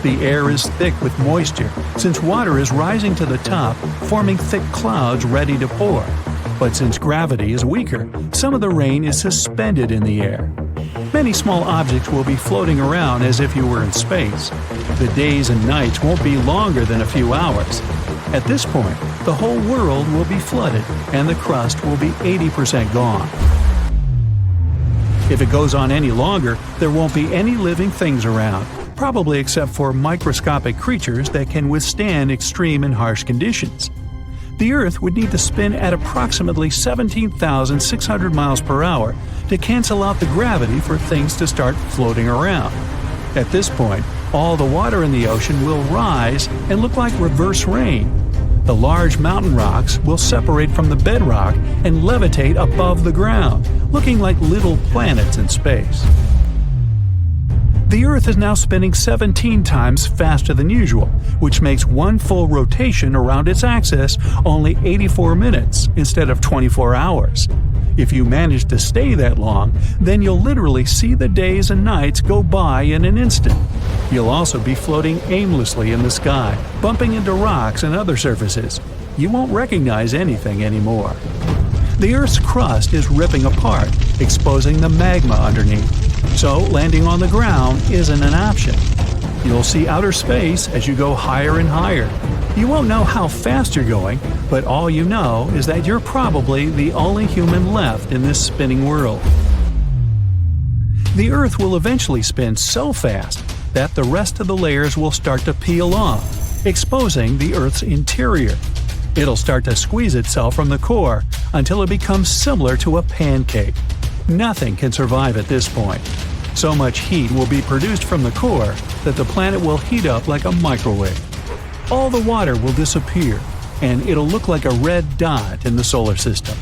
The air is thick with moisture, since water is rising to the top, forming thick clouds ready to pour. But since gravity is weaker, some of the rain is suspended in the air. Many small objects will be floating around as if you were in space. The days and nights won't be longer than a few hours. At this point, the whole world will be flooded, and the crust will be 80% gone. If it goes on any longer, there won't be any living things around, probably except for microscopic creatures that can withstand extreme and harsh conditions. The Earth would need to spin at approximately 17,600 miles per hour to cancel out the gravity for things to start floating around. At this point, all the water in the ocean will rise and look like reverse rain. The large mountain rocks will separate from the bedrock and levitate above the ground, looking like little planets in space. The Earth is now spinning 17 times faster than usual, which makes one full rotation around its axis only 84 minutes instead of 24 hours. If you manage to stay that long, then you'll literally see the days and nights go by in an instant. You'll also be floating aimlessly in the sky, bumping into rocks and other surfaces. You won't recognize anything anymore. The Earth's crust is ripping apart, exposing the magma underneath. So landing on the ground isn't an option. You'll see outer space as you go higher and higher. You won't know how fast you're going, but all you know is that you're probably the only human left in this spinning world. The Earth will eventually spin so fast that the rest of the layers will start to peel off, exposing the Earth's interior. It'll start to squeeze itself from the core until it becomes similar to a pancake. Nothing can survive at this point. So much heat will be produced from the core that the planet will heat up like a microwave. All the water will disappear, and it'll look like a red dot in the solar system.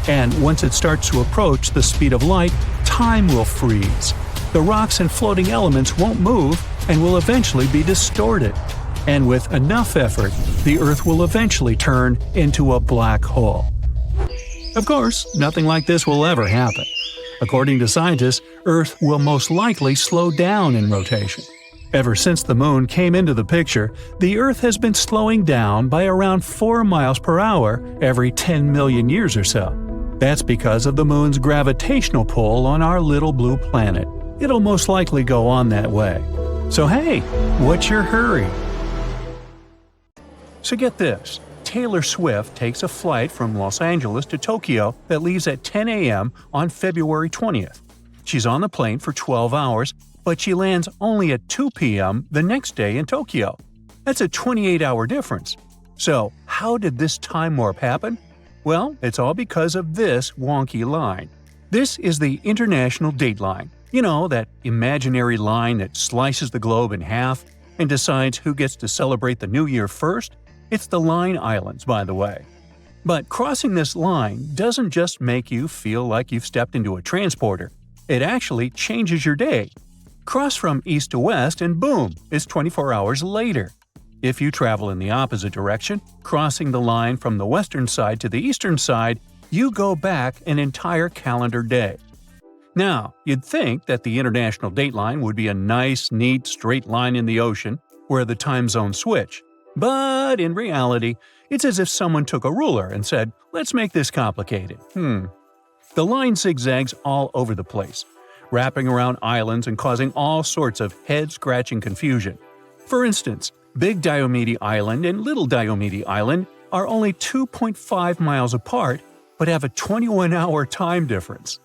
And once it starts to approach the speed of light, time will freeze. The rocks and floating elements won't move and will eventually be distorted. And with enough effort, the Earth will eventually turn into a black hole. Of course, nothing like this will ever happen. According to scientists, Earth will most likely slow down in rotation. Ever since the Moon came into the picture, the Earth has been slowing down by around 4 miles per hour every 10 million years or so. That's because of the Moon's gravitational pull on our little blue planet. It'll most likely go on that way. So hey, what's your hurry? So get this. Taylor Swift takes a flight from Los Angeles to Tokyo that leaves at 10 a.m. on February 20th. She's on the plane for 12 hours, but she lands only at 2 p.m. the next day in Tokyo. That's a 28-hour difference. So, how did this time warp happen? Well, it's all because of this wonky line. This is the International Date Line. You know, that imaginary line that slices the globe in half and decides who gets to celebrate the new year first? It's the Line Islands, by the way. But crossing this line doesn't just make you feel like you've stepped into a transporter. It actually changes your day. Cross from east to west and boom, it's 24 hours later. If you travel in the opposite direction, crossing the line from the western side to the eastern side, you go back an entire calendar day. Now, you'd think that the International Date Line would be a nice, neat, straight line in the ocean where the time zones switch. But in reality, it's as if someone took a ruler and said, let's make this complicated. The line zigzags all over the place, wrapping around islands and causing all sorts of head-scratching confusion. For instance, Big Diomede Island and Little Diomede Island are only 2.5 miles apart, but have a 21-hour time difference.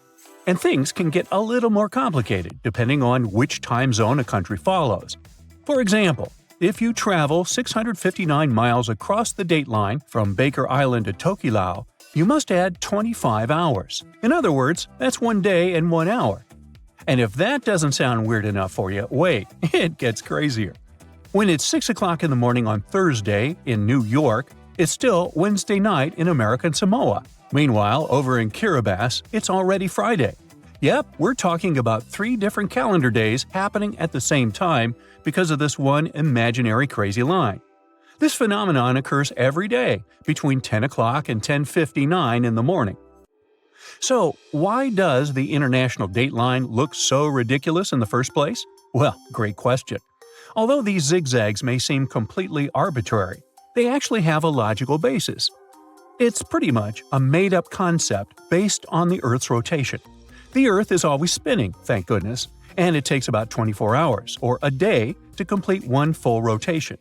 And things can get a little more complicated depending on which time zone a country follows. For example, if you travel 659 miles across the date line from Baker Island to Tokelau, you must add 25 hours. In other words, that's 1 day and 1 hour. And if that doesn't sound weird enough for you, wait, it gets crazier. When it's 6 o'clock in the morning on Thursday in New York, it's still Wednesday night in American Samoa. Meanwhile, over in Kiribati, it's already Friday. Yep, we're talking about 3 different calendar days happening at the same time because of this one imaginary crazy line. This phenomenon occurs every day between 10 o'clock and 10:59 in the morning. So, why does the International Date Line look so ridiculous in the first place? Well, great question. Although these zigzags may seem completely arbitrary, they actually have a logical basis. It's pretty much a made-up concept based on the Earth's rotation. The Earth is always spinning, thank goodness, and it takes about 24 hours, or a day, to complete one full rotation.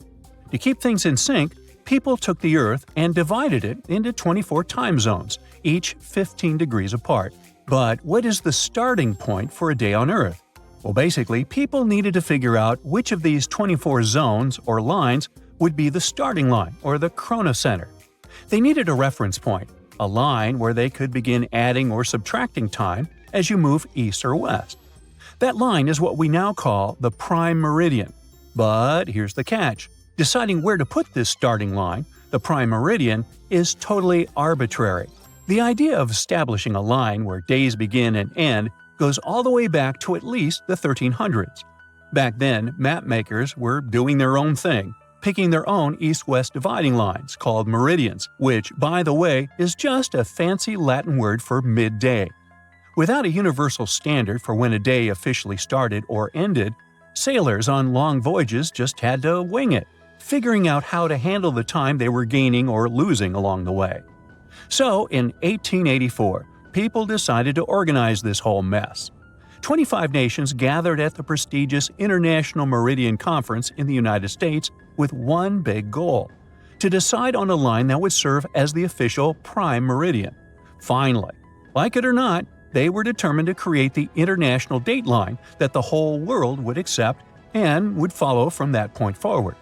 To keep things in sync, people took the Earth and divided it into 24 time zones, each 15 degrees apart. But what is the starting point for a day on Earth? Well, basically, people needed to figure out which of these 24 zones or lines would be the starting line, or the chronocenter. They needed a reference point, a line where they could begin adding or subtracting time as you move east or west. That line is what we now call the prime meridian. But here's the catch. Deciding where to put this starting line, The prime meridian is totally arbitrary. The idea of establishing a line where days begin and end goes all the way back to at least the 1300s. Back then, map makers were doing their own thing, picking their own east-west dividing lines called meridians, which, by the way, is just a fancy Latin word for midday. Without a universal standard for when a day officially started or ended, sailors on long voyages just had to wing it, figuring out how to handle the time they were gaining or losing along the way. So, in 1884, people decided to organize this whole mess. 25 nations gathered at the prestigious International Meridian Conference in the United States with one big goal: to decide on a line that would serve as the official prime meridian. Finally, like it or not, they were determined to create the international date line that the whole world would accept and would follow from that point forward.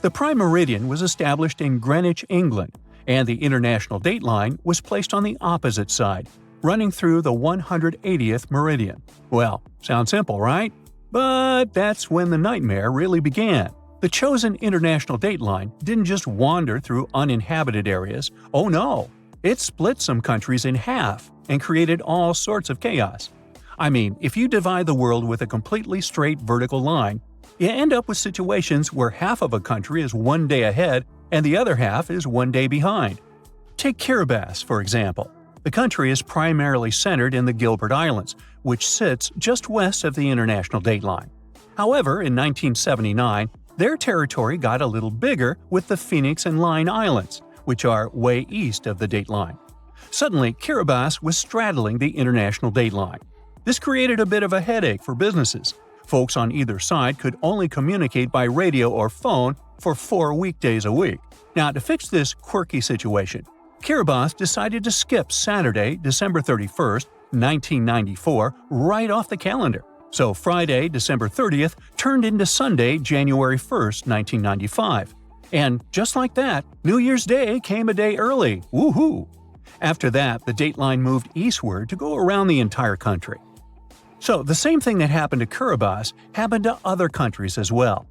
The prime meridian was established in Greenwich, England, and the international date line was placed on the opposite side, running through the 180th meridian. Well, sounds simple, right? But that's when the nightmare really began. The chosen international date line didn't just wander through uninhabited areas. Oh no! It split some countries in half and created all sorts of chaos. I mean, if you divide the world with a completely straight vertical line, you end up with situations where half of a country is one day ahead and the other half is one day behind. Take Kiribati, for example. The country is primarily centered in the Gilbert Islands, which sits just west of the international date line. However, in 1979, their territory got a little bigger with the Phoenix and Line Islands, which are way east of the date line. Suddenly, Kiribati was straddling the international date line. This created a bit of a headache for businesses. Folks on either side could only communicate by radio or phone for 4 weekdays a week. Now, to fix this quirky situation, Kiribati decided to skip Saturday, December 31st, 1994, right off the calendar. So Friday, December 30th, turned into Sunday, January 1st, 1995. And just like that, New Year's Day came a day early. Woohoo! After that, the date line moved eastward to go around the entire country. So the same thing that happened to Kiribati happened to other countries as well.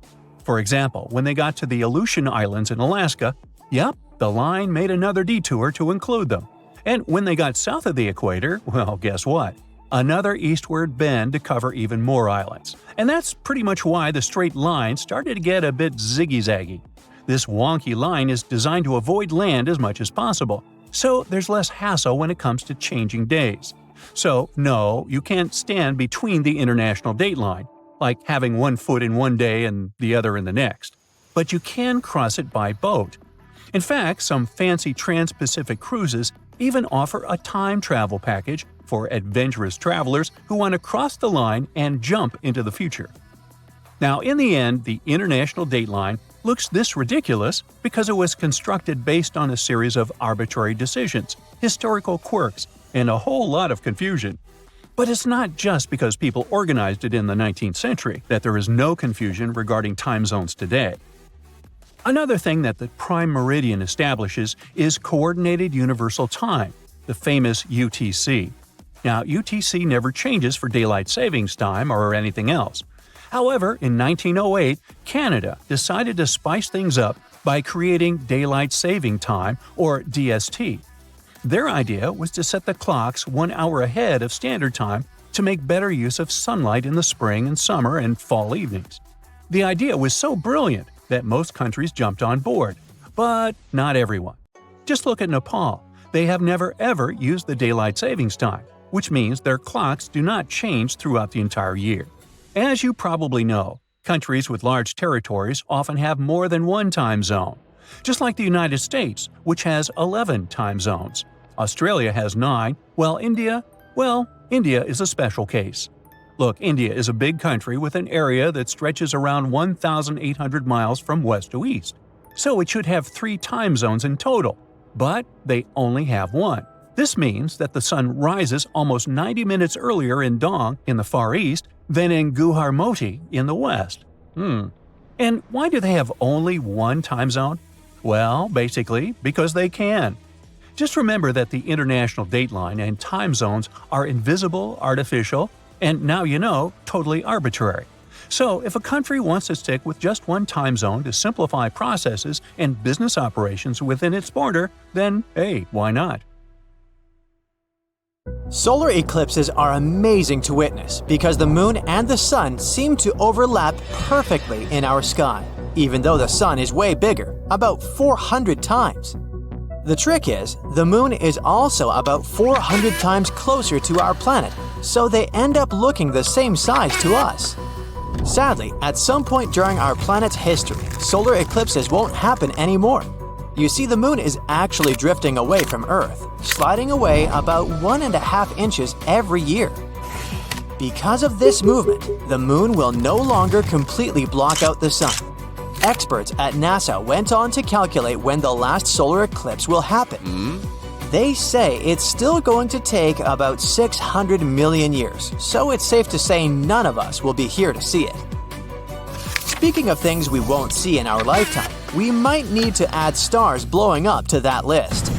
For example, when they got to the Aleutian Islands in Alaska, the line made another detour to include them. And when they got south of the equator, well, guess what? Another eastward bend to cover even more islands. And that's pretty much why the straight line started to get a bit ziggy-zaggy. This wonky line is designed to avoid land as much as possible, so there's less hassle when it comes to changing days. So, no, you can't stand between the international date line, like having one foot in one day and the other in the next. But you can cross it by boat. In fact, some fancy trans-Pacific cruises even offer a time travel package for adventurous travelers who want to cross the line and jump into the future. Now, in the end, the international date line looks this ridiculous because it was constructed based on a series of arbitrary decisions, historical quirks, and a whole lot of confusion. But it's not just because people organized it in the 19th century that there is no confusion regarding time zones today. Another thing that the prime meridian establishes is Coordinated Universal Time, the famous UTC. Now, UTC never changes for daylight savings time or anything else. However, in 1908, Canada decided to spice things up by creating Daylight Saving Time, or DST. Their idea was to set the clocks 1 hour ahead of Standard Time to make better use of sunlight in the spring and summer and fall evenings. The idea was so brilliant that most countries jumped on board, but not everyone. Just look at Nepal. They have never ever used the Daylight Savings Time, which means their clocks do not change throughout the entire year. As you probably know, countries with large territories often have more than one time zone. Just like the United States, which has 11 time zones. Australia has 9, while India is a special case. Look, India is a big country with an area that stretches around 1,800 miles from west to east. So it should have 3 time zones in total, but they only have one. This means that the sun rises almost 90 minutes earlier in Dong in the Far East than in Gujarmoti in the West. And why do they have only one time zone? Well, basically, because they can. Just remember that the international date line and time zones are invisible, artificial, and now you know, totally arbitrary. So, if a country wants to stick with just one time zone to simplify processes and business operations within its border, then hey, why not? Solar eclipses are amazing to witness because the moon and the sun seem to overlap perfectly in our sky, even though the sun is way bigger, about 400 times. The trick is, the moon is also about 400 times closer to our planet, so they end up looking the same size to us. Sadly, at some point during our planet's history, solar eclipses won't happen anymore. You see, the moon is actually drifting away from Earth, sliding away about 1.5 inches every year. Because of this movement, the moon will no longer completely block out the sun. Experts at NASA went on to calculate when the last solar eclipse will happen. They say it's still going to take about 600 million years, so it's safe to say none of us will be here to see it. Speaking of things we won't see in our lifetime, we might need to add stars blowing up to that list.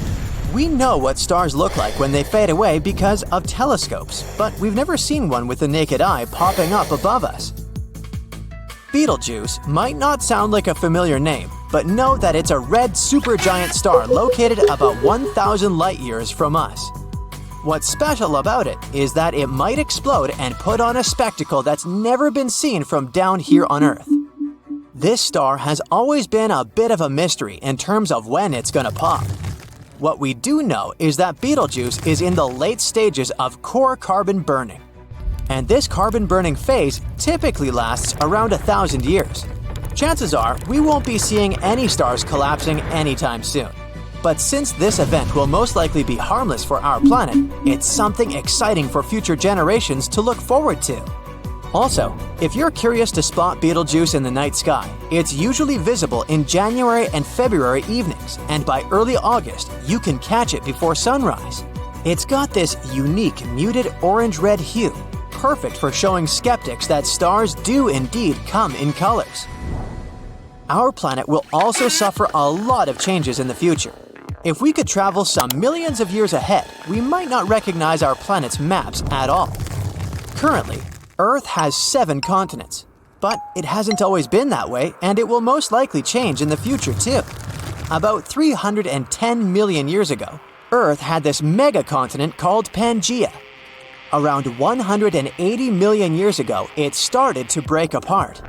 We know what stars look like when they fade away because of telescopes, but we've never seen one with the naked eye popping up above us. Betelgeuse might not sound like a familiar name, but know that it's a red supergiant star located about 1,000 light-years from us. What's special about it is that it might explode and put on a spectacle that's never been seen from down here on Earth. This star has always been a bit of a mystery in terms of when it's gonna pop. What we do know is that Betelgeuse is in the late stages of core carbon burning. And this carbon burning phase typically lasts around 1,000 years. Chances are we won't be seeing any stars collapsing anytime soon. But since this event will most likely be harmless for our planet, it's something exciting for future generations to look forward to. Also, if you're curious to spot Betelgeuse in the night sky, it's usually visible in January and February evenings, and by early August, you can catch it before sunrise. It's got this unique muted orange-red hue, perfect for showing skeptics that stars do indeed come in colors. Our planet will also suffer a lot of changes in the future. If we could travel some millions of years ahead, we might not recognize our planet's maps at all. Currently, Earth has 7 continents, but it hasn't always been that way, and it will most likely change in the future too. About 310 million years ago, Earth had this megacontinent called Pangaea. Around 180 million years ago, it started to break apart.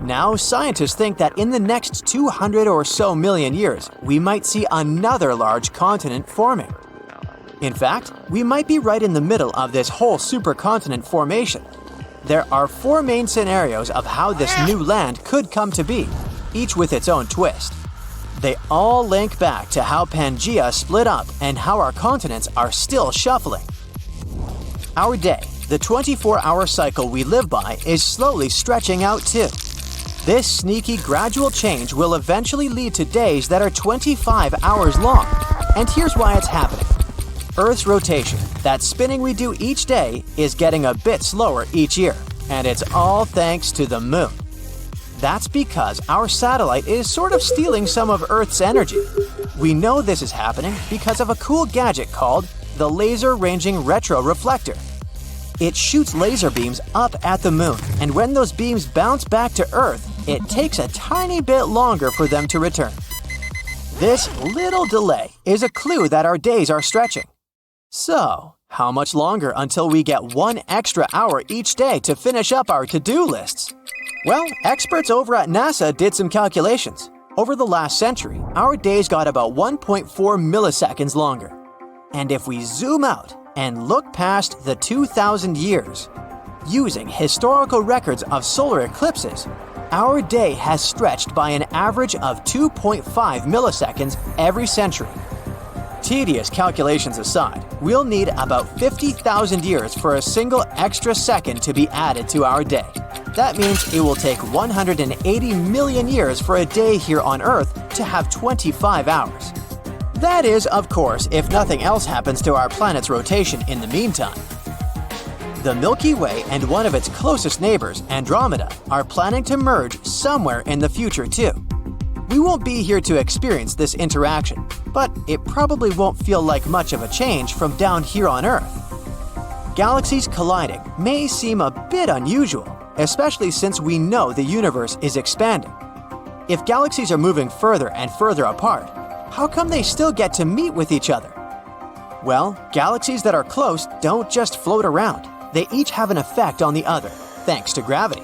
Now, scientists think that in the next 200 or so million years, we might see another large continent forming. In fact, we might be right in the middle of this whole supercontinent formation. There are 4 main scenarios of how this new land could come to be, each with its own twist. They all link back to how Pangaea split up and how our continents are still shuffling. Our day, the 24-hour cycle we live by, is slowly stretching out too. This sneaky, gradual change will eventually lead to days that are 25 hours long. And here's why it's happening. Earth's rotation, that spinning we do each day, is getting a bit slower each year, and it's all thanks to the moon. That's because our satellite is sort of stealing some of Earth's energy. We know this is happening because of a cool gadget called the Laser Ranging Retroreflector. It shoots laser beams up at the moon, and when those beams bounce back to Earth, it takes a tiny bit longer for them to return. This little delay is a clue that our days are stretching. So, how much longer until we get 1 extra hour each day to finish up our to-do lists? Well, experts over at NASA did some calculations. Over the last century, our days got about 1.4 milliseconds longer. And if we zoom out and look past the 2,000 years, using historical records of solar eclipses, our day has stretched by an average of 2.5 milliseconds every century. Tedious calculations aside, we'll need about 50,000 years for a single extra second to be added to our day. That means it will take 180 million years for a day here on Earth to have 25 hours. That is, of course, if nothing else happens to our planet's rotation in the meantime. The Milky Way and one of its closest neighbors, Andromeda, are planning to merge somewhere in the future too. We won't be here to experience this interaction, but it probably won't feel like much of a change from down here on Earth. Galaxies colliding may seem a bit unusual, especially since we know the universe is expanding. If galaxies are moving further and further apart, how come they still get to meet with each other? Well, galaxies that are close don't just float around. They each have an effect on the other, thanks to gravity.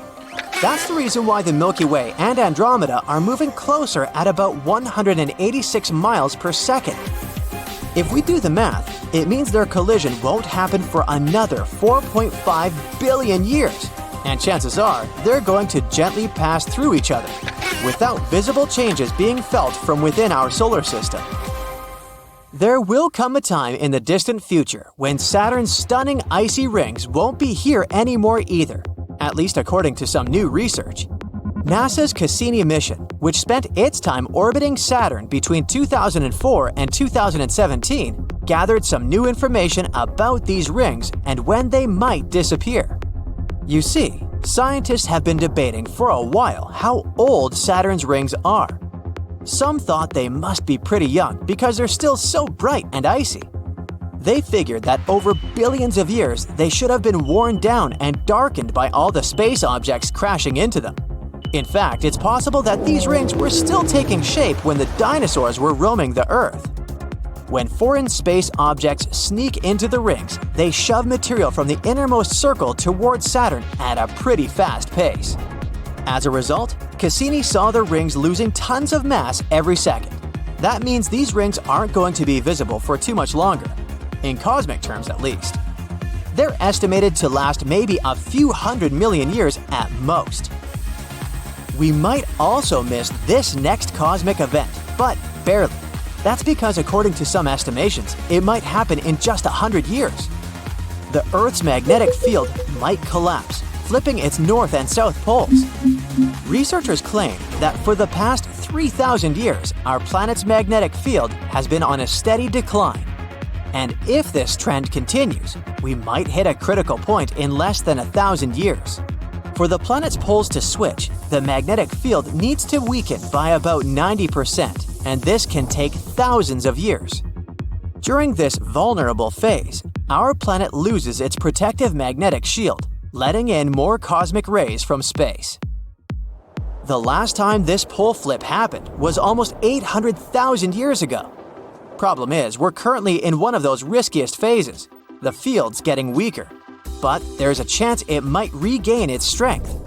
That's the reason why the Milky Way and Andromeda are moving closer at about 186 miles per second. If we do the math, it means their collision won't happen for another 4.5 billion years, and chances are they're going to gently pass through each other, without visible changes being felt from within our solar system. There will come a time in the distant future when Saturn's stunning icy rings won't be here anymore either, at least according to some new research. NASA's Cassini mission, which spent its time orbiting Saturn between 2004 and 2017, gathered some new information about these rings and when they might disappear. You see, scientists have been debating for a while how old Saturn's rings are. Some thought they must be pretty young because they're still so bright and icy. They figured that over billions of years they should have been worn down and darkened by all the space objects crashing into them. In fact, it's possible that these rings were still taking shape when the dinosaurs were roaming the Earth. When foreign space objects sneak into the rings, they shove material from the innermost circle towards Saturn at a pretty fast pace. As a result, Cassini saw the rings losing tons of mass every second. That means these rings aren't going to be visible for too much longer, in cosmic terms at least. They're estimated to last maybe a few 100 million years at most. We might also miss this next cosmic event, but barely. That's because according to some estimations, it might happen in just 100 years. The Earth's magnetic field might collapse, flipping its north and south poles. Researchers claim that for the past 3,000 years, our planet's magnetic field has been on a steady decline. And if this trend continues, we might hit a critical point in less than 1,000 years. For the planet's poles to switch, the magnetic field needs to weaken by about 90%, and this can take thousands of years. During this vulnerable phase, our planet loses its protective magnetic shield, letting in more cosmic rays from space. The last time this pole flip happened was almost 800,000 years ago. Problem is, we're currently in one of those riskiest phases. The field's getting weaker, but there's a chance it might regain its strength.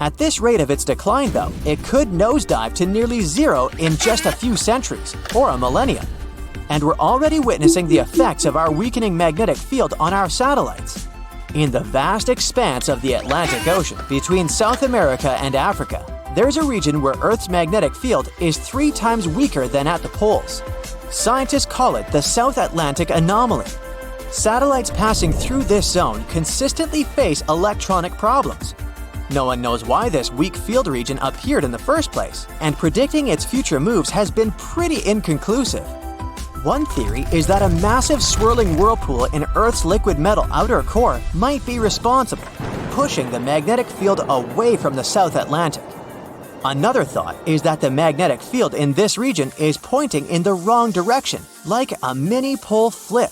At this rate of its decline, though, it could nosedive to nearly zero in just a few centuries, or a millennium. And we're already witnessing the effects of our weakening magnetic field on our satellites. In the vast expanse of the Atlantic Ocean between South America and Africa, there's a region where Earth's magnetic field is 3 times weaker than at the poles. Scientists call it the South Atlantic Anomaly. Satellites passing through this zone consistently face electronic problems. No one knows why this weak field region appeared in the first place, and predicting its future moves has been pretty inconclusive. One theory is that a massive swirling whirlpool in Earth's liquid metal outer core might be responsible, pushing the magnetic field away from the South Atlantic. Another thought is that the magnetic field in this region is pointing in the wrong direction, like a mini pole flip.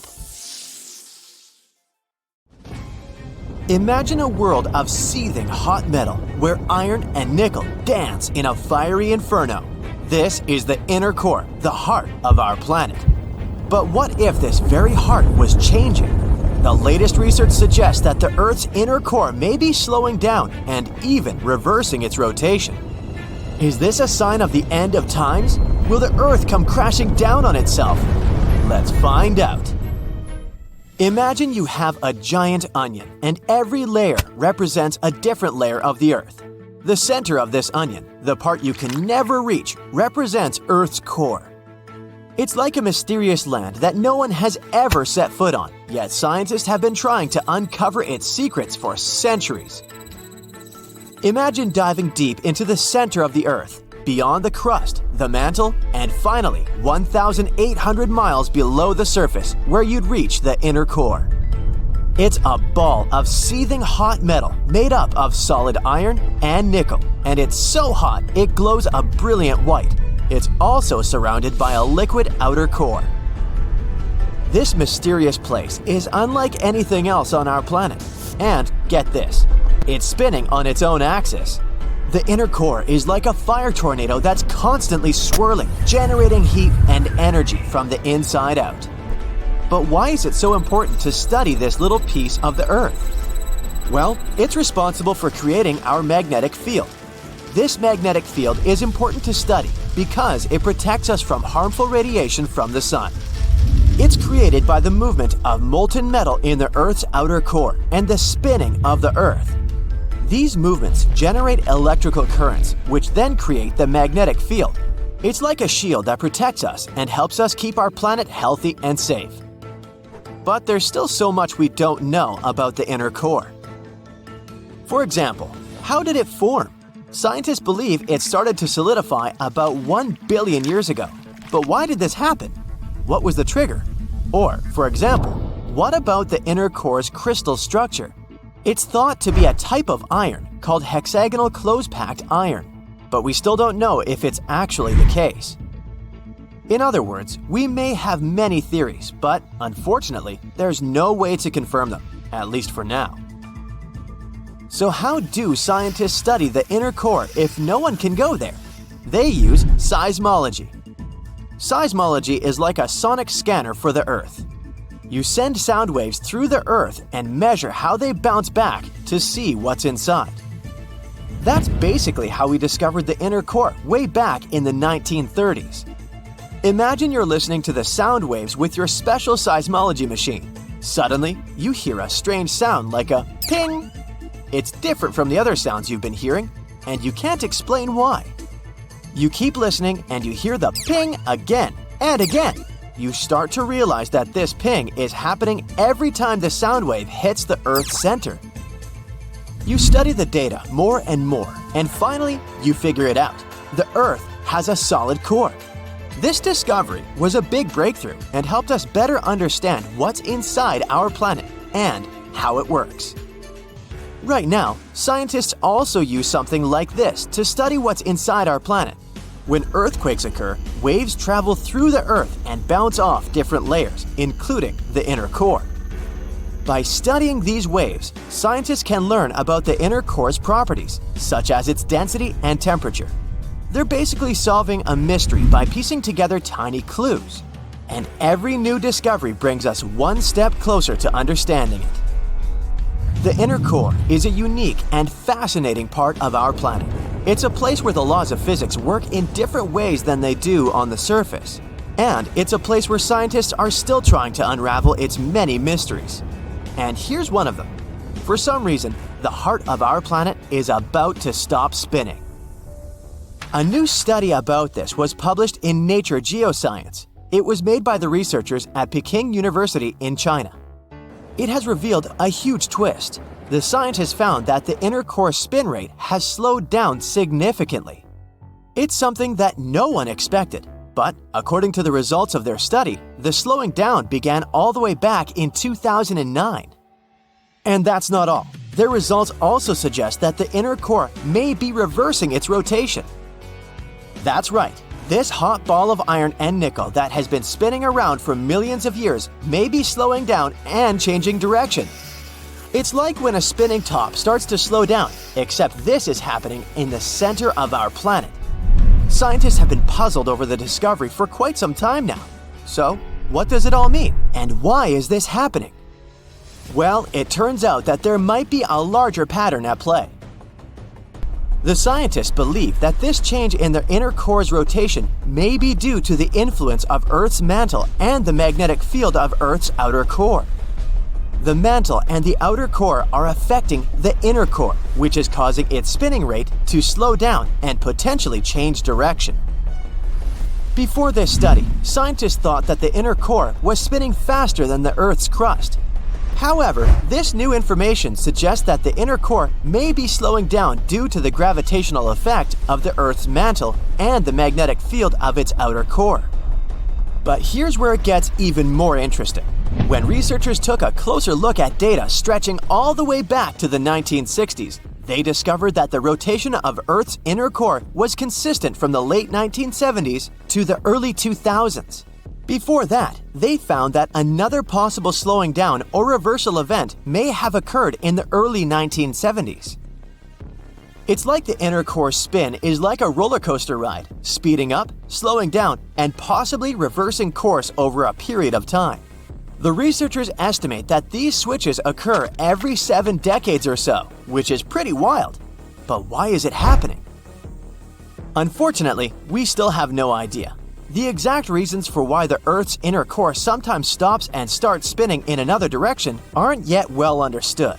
Imagine a world of seething hot metal where iron and nickel dance in a fiery inferno. This is the inner core, the heart of our planet. But what if this very heart was changing? The latest research suggests that the Earth's inner core may be slowing down and even reversing its rotation. Is this a sign of the end of times? Will the Earth come crashing down on itself? Let's find out. Imagine you have a giant onion, and every layer represents a different layer of the Earth. The center of this onion, the part you can never reach, represents Earth's core. It's like a mysterious land that no one has ever set foot on, yet scientists have been trying to uncover its secrets for centuries. Imagine diving deep into the center of the Earth, beyond the crust, the mantle, and finally 1,800 miles below the surface where you'd reach the inner core. It's a ball of seething hot metal made up of solid iron and nickel, and it's so hot it glows a brilliant white. It's also surrounded by a liquid outer core. This mysterious place is unlike anything else on our planet. And get this, It's spinning on its own axis. The inner core is like a fire tornado that's constantly swirling, generating heat and energy from the inside out. But why is it so important to study this little piece of the Earth? Well, it's responsible for creating our magnetic field. This magnetic field is important to study because it protects us from harmful radiation from the sun. It's created by the movement of molten metal in the Earth's outer core and the spinning of the Earth. These movements generate electrical currents, which then create the magnetic field. It's like a shield that protects us and helps us keep our planet healthy and safe. But there's still so much we don't know about the inner core. For example, how did it form? Scientists believe it started to solidify about 1 billion years ago. But why did this happen? What was the trigger? Or, for example, what about the inner core's crystal structure? It's thought to be a type of iron called hexagonal close-packed iron, but we still don't know if it's actually the case. In other words, we may have many theories, but unfortunately, there's no way to confirm them, at least for now. So how do scientists study the inner core if no one can go there? They use seismology. Seismology is like a sonic scanner for the Earth. You send sound waves through the Earth and measure how they bounce back to see what's inside. That's basically how we discovered the inner core way back in the 1930s. Imagine you're listening to the sound waves with your special seismology machine. Suddenly, you hear a strange sound like a ping. It's different from the other sounds you've been hearing, and you can't explain why. You keep listening and you hear the ping again and again. You start to realize that this ping is happening every time the sound wave hits the Earth's center. You study the data more and more, and finally, you figure it out. The Earth has a solid core. This discovery was a big breakthrough and helped us better understand what's inside our planet and how it works. Right now, scientists also use something like this to study what's inside our planet. When earthquakes occur, waves travel through the Earth and bounce off different layers, including the inner core. By studying these waves, scientists can learn about the inner core's properties, such as its density and temperature. They're basically solving a mystery by piecing together tiny clues. And every new discovery brings us one step closer to understanding it. The inner core is a unique and fascinating part of our planet. It's a place where the laws of physics work in different ways than they do on the surface. And it's a place where scientists are still trying to unravel its many mysteries. And here's one of them. For some reason, the heart of our planet is about to stop spinning. A new study about this was published in Nature Geoscience. It was made by the researchers at Peking University in China. It has revealed a huge twist. The scientists found that the inner core spin rate has slowed down significantly. It's something that no one expected, but according to the results of their study, the slowing down began all the way back in 2009. And that's not all. Their results also suggest that the inner core may be reversing its rotation. That's right. This hot ball of iron and nickel that has been spinning around for millions of years may be slowing down and changing direction. It's like when a spinning top starts to slow down, except this is happening in the center of our planet. Scientists have been puzzled over the discovery for quite some time now. So, what does it all mean? And why is this happening? Well, it turns out that there might be a larger pattern at play. The scientists believe that this change in the inner core's rotation may be due to the influence of Earth's mantle and the magnetic field of Earth's outer core. The mantle and the outer core are affecting the inner core, which is causing its spinning rate to slow down and potentially change direction. Before this study, scientists thought that the inner core was spinning faster than the Earth's crust. However, this new information suggests that the inner core may be slowing down due to the gravitational effect of the Earth's mantle and the magnetic field of its outer core. But here's where it gets even more interesting. When researchers took a closer look at data stretching all the way back to the 1960s, they discovered that the rotation of Earth's inner core was consistent from the late 1970s to the early 2000s. Before that, they found that another possible slowing down or reversal event may have occurred in the early 1970s. It's like the inner core spin is like a roller coaster ride, speeding up, slowing down, and possibly reversing course over a period of time. The researchers estimate that these switches occur every 7 decades or so, which is pretty wild. But why is it happening? Unfortunately, we still have no idea. The exact reasons for why the Earth's inner core sometimes stops and starts spinning in another direction aren't yet well understood.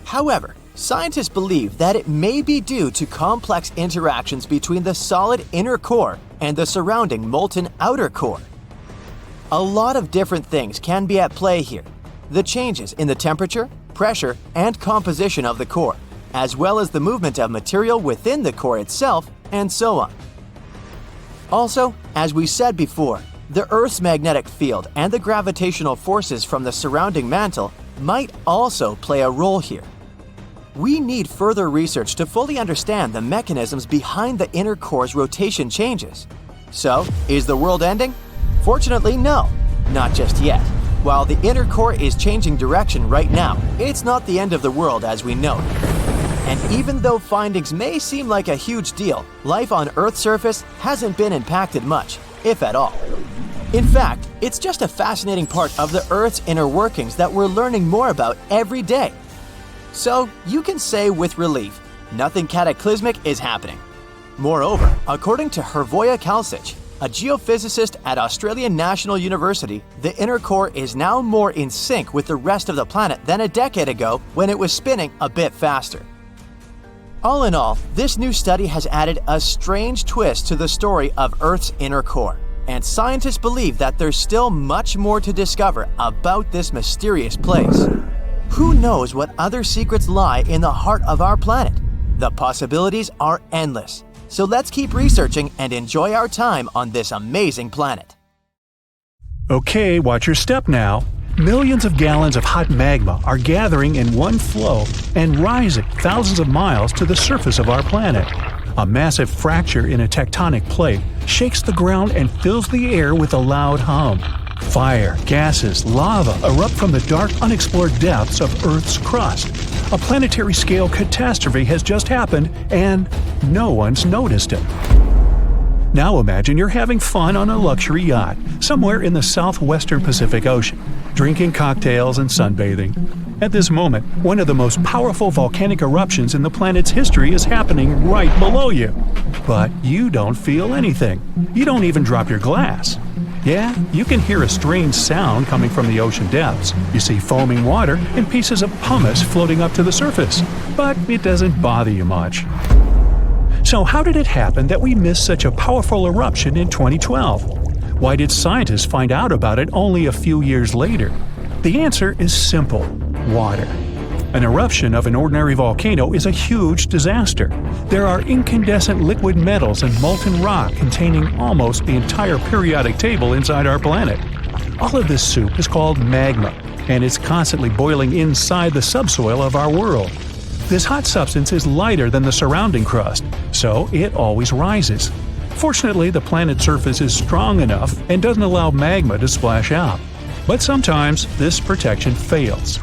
However, scientists believe that it may be due to complex interactions between the solid inner core and the surrounding molten outer core. A lot of different things can be at play here. The changes in the temperature, pressure, and composition of the core, as well as the movement of material within the core itself, and so on. Also, as we said before, the Earth's magnetic field and the gravitational forces from the surrounding mantle might also play a role here. We need further research to fully understand the mechanisms behind the inner core's rotation changes. So, is the world ending? Fortunately, no, not just yet. While the inner core is changing direction right now, it's not the end of the world as we know it. And even though findings may seem like a huge deal, life on Earth's surface hasn't been impacted much, if at all. In fact, it's just a fascinating part of the Earth's inner workings that we're learning more about every day. So, you can say with relief, nothing cataclysmic is happening. Moreover, according to Hervoya Kalsic, a geophysicist at Australian National University, the inner core is now more in sync with the rest of the planet than a decade ago when it was spinning a bit faster. All in all, this new study has added a strange twist to the story of Earth's inner core, and scientists believe that there's still much more to discover about this mysterious place. Who knows what other secrets lie in the heart of our planet? The possibilities are endless. So let's keep researching and enjoy our time on this amazing planet. Okay, watch your step now. Millions of gallons of hot magma are gathering in one flow and rising thousands of miles to the surface of our planet. A massive fracture in a tectonic plate shakes the ground and fills the air with a loud hum. Fire, gases, lava erupt from the dark, unexplored depths of Earth's crust. A planetary-scale catastrophe has just happened, and no one's noticed it. Now imagine you're having fun on a luxury yacht somewhere in the southwestern Pacific Ocean, drinking cocktails and sunbathing. At this moment, one of the most powerful volcanic eruptions in the planet's history is happening right below you. But you don't feel anything. You don't even drop your glass. Yeah, you can hear a strange sound coming from the ocean depths. You see foaming water and pieces of pumice floating up to the surface, but it doesn't bother you much. So how did it happen that we missed such a powerful eruption in 2012? Why did scientists find out about it only a few years later? The answer is simple: water. An eruption of an ordinary volcano is a huge disaster. There are incandescent liquid metals and molten rock containing almost the entire periodic table inside our planet. All of this soup is called magma, and it's constantly boiling inside the subsoil of our world. This hot substance is lighter than the surrounding crust, so it always rises. Fortunately, the planet's surface is strong enough and doesn't allow magma to splash out. But sometimes this protection fails.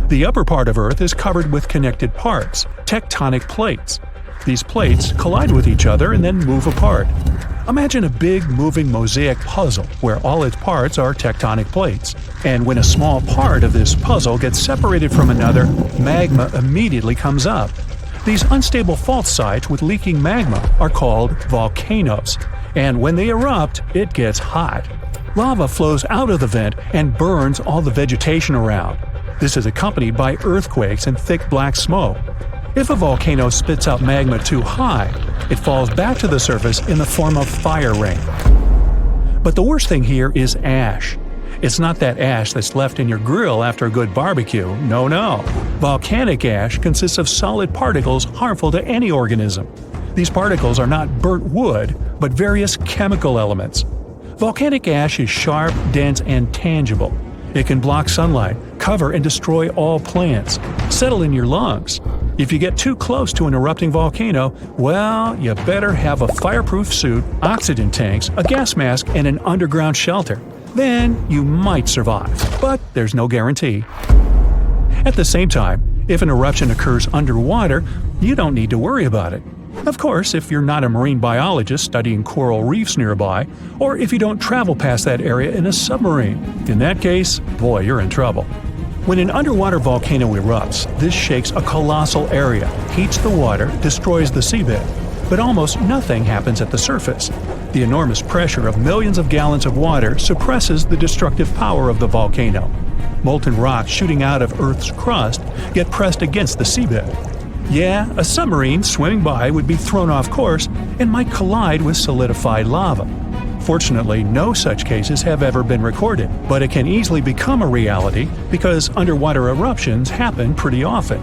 The upper part of Earth is covered with connected parts, tectonic plates. These plates collide with each other and then move apart. Imagine a big moving mosaic puzzle where all its parts are tectonic plates. And when a small part of this puzzle gets separated from another, magma immediately comes up. These unstable fault sites with leaking magma are called volcanoes. And when they erupt, it gets hot. Lava flows out of the vent and burns all the vegetation around. This is accompanied by earthquakes and thick black smoke. If a volcano spits out magma too high, it falls back to the surface in the form of fire rain. But the worst thing here is ash. It's not that ash that's left in your grill after a good barbecue. No. Volcanic ash consists of solid particles harmful to any organism. These particles are not burnt wood, but various chemical elements. Volcanic ash is sharp, dense, and tangible. It can block sunlight, cover and destroy all plants, settle in your lungs. If you get too close to an erupting volcano, well, you better have a fireproof suit, oxygen tanks, a gas mask, and an underground shelter. Then you might survive, but there's no guarantee. At the same time, if an eruption occurs underwater, you don't need to worry about it. Of course, if you're not a marine biologist studying coral reefs nearby, or if you don't travel past that area in a submarine. In that case, boy, you're in trouble. When an underwater volcano erupts, this shakes a colossal area, heats the water, destroys the seabed. But almost nothing happens at the surface. The enormous pressure of millions of gallons of water suppresses the destructive power of the volcano. Molten rocks shooting out of Earth's crust get pressed against the seabed. Yeah, a submarine swimming by would be thrown off course and might collide with solidified lava. Fortunately, no such cases have ever been recorded, but it can easily become a reality because underwater eruptions happen pretty often.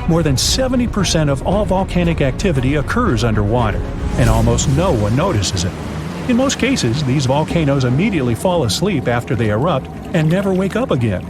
More than 70% of all volcanic activity occurs underwater, and almost no one notices it. In most cases, these volcanoes immediately fall asleep after they erupt and never wake up again.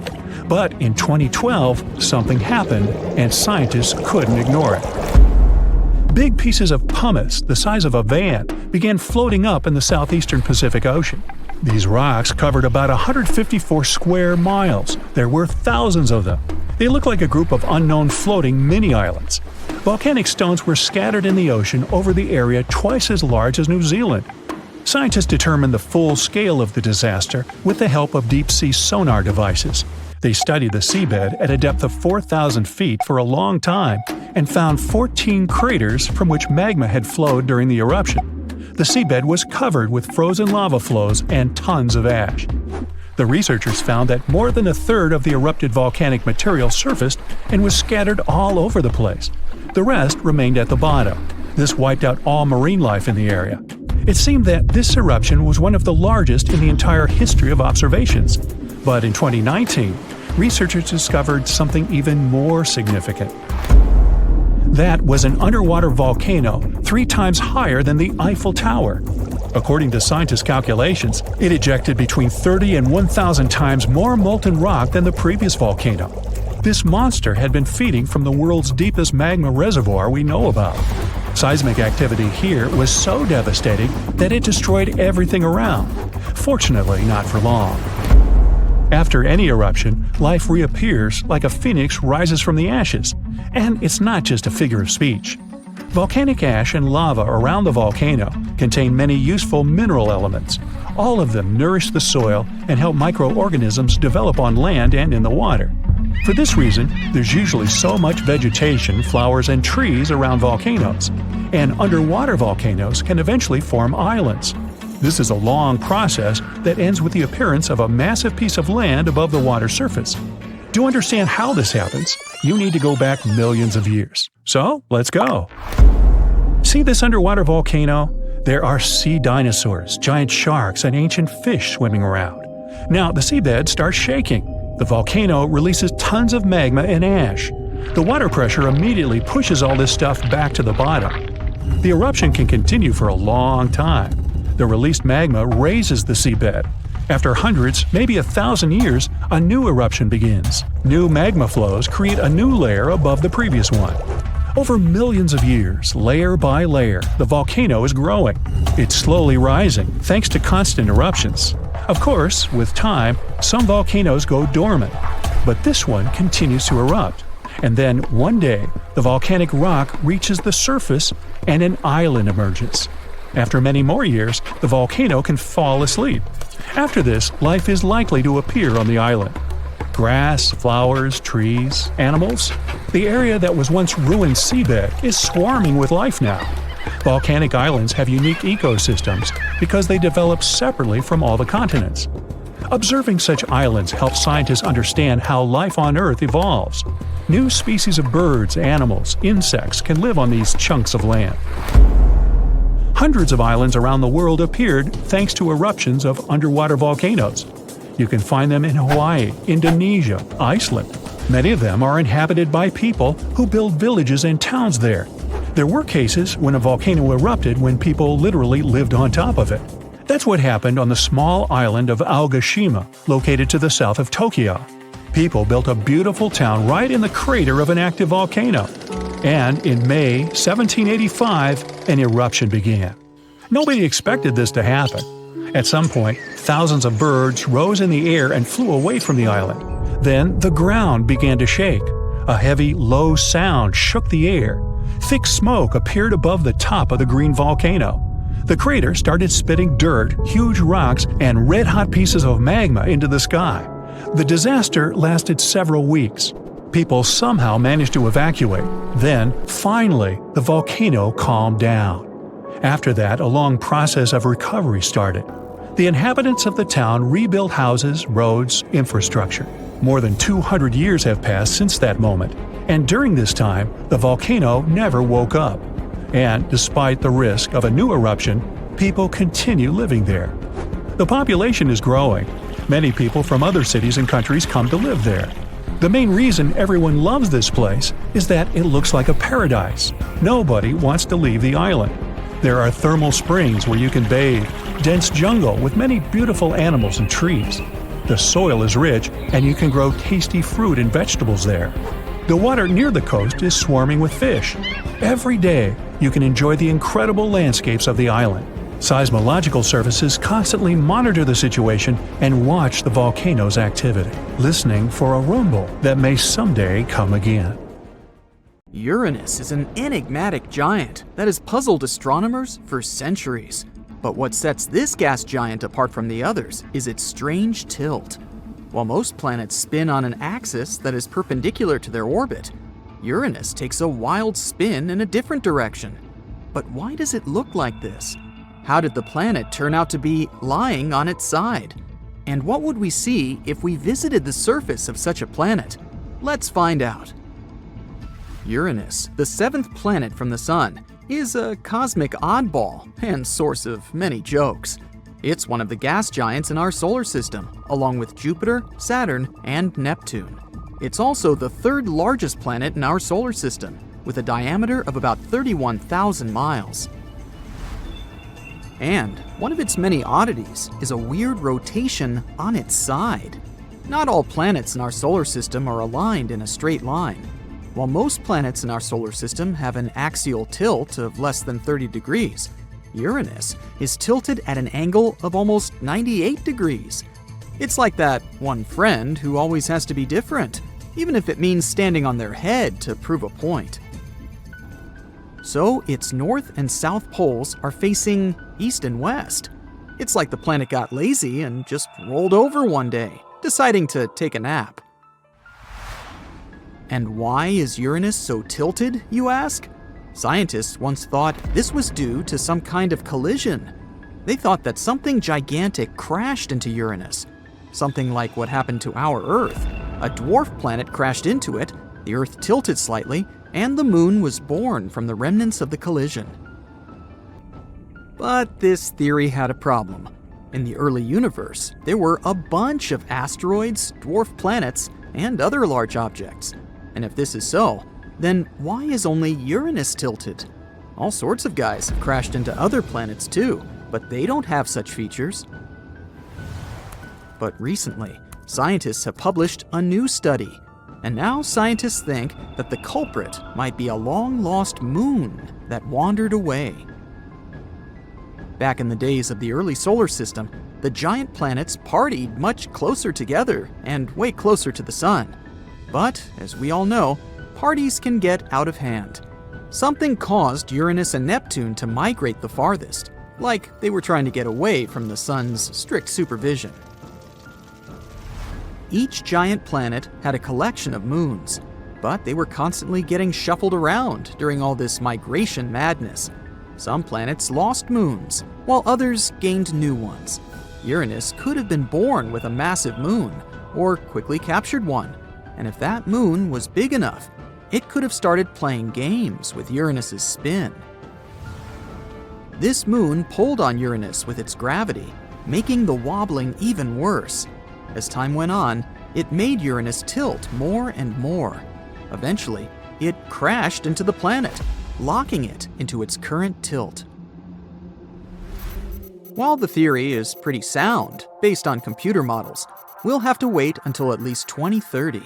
But in 2012, something happened, and scientists couldn't ignore it. Big pieces of pumice, the size of a van, began floating up in the southeastern Pacific Ocean. These rocks covered about 154 square miles. There were thousands of them. They looked like a group of unknown floating mini-islands. Volcanic stones were scattered in the ocean over the area twice as large as New Zealand. Scientists determined the full scale of the disaster with the help of deep-sea sonar devices. They studied the seabed at a depth of 4,000 feet for a long time and found 14 craters from which magma had flowed during the eruption. The seabed was covered with frozen lava flows and tons of ash. The researchers found that more than a third of the erupted volcanic material surfaced and was scattered all over the place. The rest remained at the bottom. This wiped out all marine life in the area. It seemed that this eruption was one of the largest in the entire history of observations. But in 2019, researchers discovered something even more significant. That was an underwater volcano 3 times higher than the Eiffel Tower. According to scientists' calculations, it ejected between 30 and 1,000 times more molten rock than the previous volcano. This monster had been feeding from the world's deepest magma reservoir we know about. Seismic activity here was so devastating that it destroyed everything around. Fortunately, not for long. After any eruption, life reappears like a phoenix rises from the ashes. And it's not just a figure of speech. Volcanic ash and lava around the volcano contain many useful mineral elements. All of them nourish the soil and help microorganisms develop on land and in the water. For this reason, there's usually so much vegetation, flowers, and trees around volcanoes. And underwater volcanoes can eventually form islands. This is a long process that ends with the appearance of a massive piece of land above the water surface. To understand how this happens, you need to go back millions of years. So, let's go. See this underwater volcano? There are sea dinosaurs, giant sharks, and ancient fish swimming around. Now, the seabed starts shaking. The volcano releases tons of magma and ash. The water pressure immediately pushes all this stuff back to the bottom. The eruption can continue for a long time. The released magma raises the seabed. After hundreds, maybe 1,000 years, a new eruption begins. New magma flows create a new layer above the previous one. Over millions of years, layer by layer, the volcano is growing. It's slowly rising, thanks to constant eruptions. Of course, with time, some volcanoes go dormant, but this one continues to erupt. And then, one day, the volcanic rock reaches the surface and an island emerges. After many more years, the volcano can fall asleep. After this, life is likely to appear on the island. Grass, flowers, trees, animals. The area that was once ruined seabed is swarming with life now. Volcanic islands have unique ecosystems because they develop separately from all the continents. Observing such islands helps scientists understand how life on Earth evolves. New species of birds, animals, insects can live on these chunks of land. Hundreds of islands around the world appeared thanks to eruptions of underwater volcanoes. You can find them in Hawaii, Indonesia, Iceland. Many of them are inhabited by people who build villages and towns there. There were cases when a volcano erupted when people literally lived on top of it. That's what happened on the small island of Aogashima, located to the south of Tokyo. People built a beautiful town right in the crater of an active volcano. And in May 1785, an eruption began. Nobody expected this to happen. At some point, thousands of birds rose in the air and flew away from the island. Then the ground began to shake. A heavy, low sound shook the air. Thick smoke appeared above the top of the green volcano. The crater started spitting dirt, huge rocks, and red-hot pieces of magma into the sky. The disaster lasted several weeks. People somehow managed to evacuate. Then, finally, the volcano calmed down. After that, a long process of recovery started. The inhabitants of the town rebuilt houses, roads, infrastructure. More than 200 years have passed since that moment, and during this time, the volcano never woke up. And despite the risk of a new eruption, people continue living there. The population is growing. Many people from other cities and countries come to live there. The main reason everyone loves this place is that it looks like a paradise. Nobody wants to leave the island. There are thermal springs where you can bathe, dense jungle with many beautiful animals and trees. The soil is rich, and you can grow tasty fruit and vegetables there. The water near the coast is swarming with fish. Every day, you can enjoy the incredible landscapes of the island. Seismological services constantly monitor the situation and watch the volcano's activity, listening for a rumble that may someday come again. Uranus is an enigmatic giant that has puzzled astronomers for centuries. But what sets this gas giant apart from the others is its strange tilt. While most planets spin on an axis that is perpendicular to their orbit, Uranus takes a wild spin in a different direction. But why does it look like this? How did the planet turn out to be lying on its side? And what would we see if we visited the surface of such a planet? Let's find out. Uranus, the seventh planet from the Sun, is a cosmic oddball and source of many jokes. It's one of the gas giants in our solar system, along with Jupiter, Saturn, and Neptune. It's also the third largest planet in our solar system, with a diameter of about 31,000 miles. And one of its many oddities is a weird rotation on its side. Not all planets in our solar system are aligned in a straight line. While most planets in our solar system have an axial tilt of less than 30 degrees, Uranus is tilted at an angle of almost 98 degrees. It's like that one friend who always has to be different, even if it means standing on their head to prove a point. So its north and south poles are facing east and west. It's like the planet got lazy and just rolled over one day, deciding to take a nap. And why is Uranus so tilted, you ask? Scientists once thought this was due to some kind of collision. They thought that something gigantic crashed into Uranus, something like what happened to our Earth. A dwarf planet crashed into it, the Earth tilted slightly, and the Moon was born from the remnants of the collision. But this theory had a problem. In the early universe, there were a bunch of asteroids, dwarf planets, and other large objects. And if this is so, then why is only Uranus tilted? All sorts of guys have crashed into other planets too, but they don't have such features. But recently, scientists have published a new study, and now scientists think that the culprit might be a long-lost moon that wandered away. Back in the days of the early solar system, the giant planets partied much closer together and way closer to the sun. But, as we all know, parties can get out of hand. Something caused Uranus and Neptune to migrate the farthest, like they were trying to get away from the sun's strict supervision. Each giant planet had a collection of moons, but they were constantly getting shuffled around during all this migration madness. Some planets lost moons, while others gained new ones. Uranus could have been born with a massive moon, or quickly captured one. And if that moon was big enough, it could have started playing games with Uranus's spin. This moon pulled on Uranus with its gravity, making the wobbling even worse. As time went on, it made Uranus tilt more and more. Eventually, it crashed into the planet, locking it into its current tilt. While the theory is pretty sound, based on computer models, we'll have to wait until at least 2030.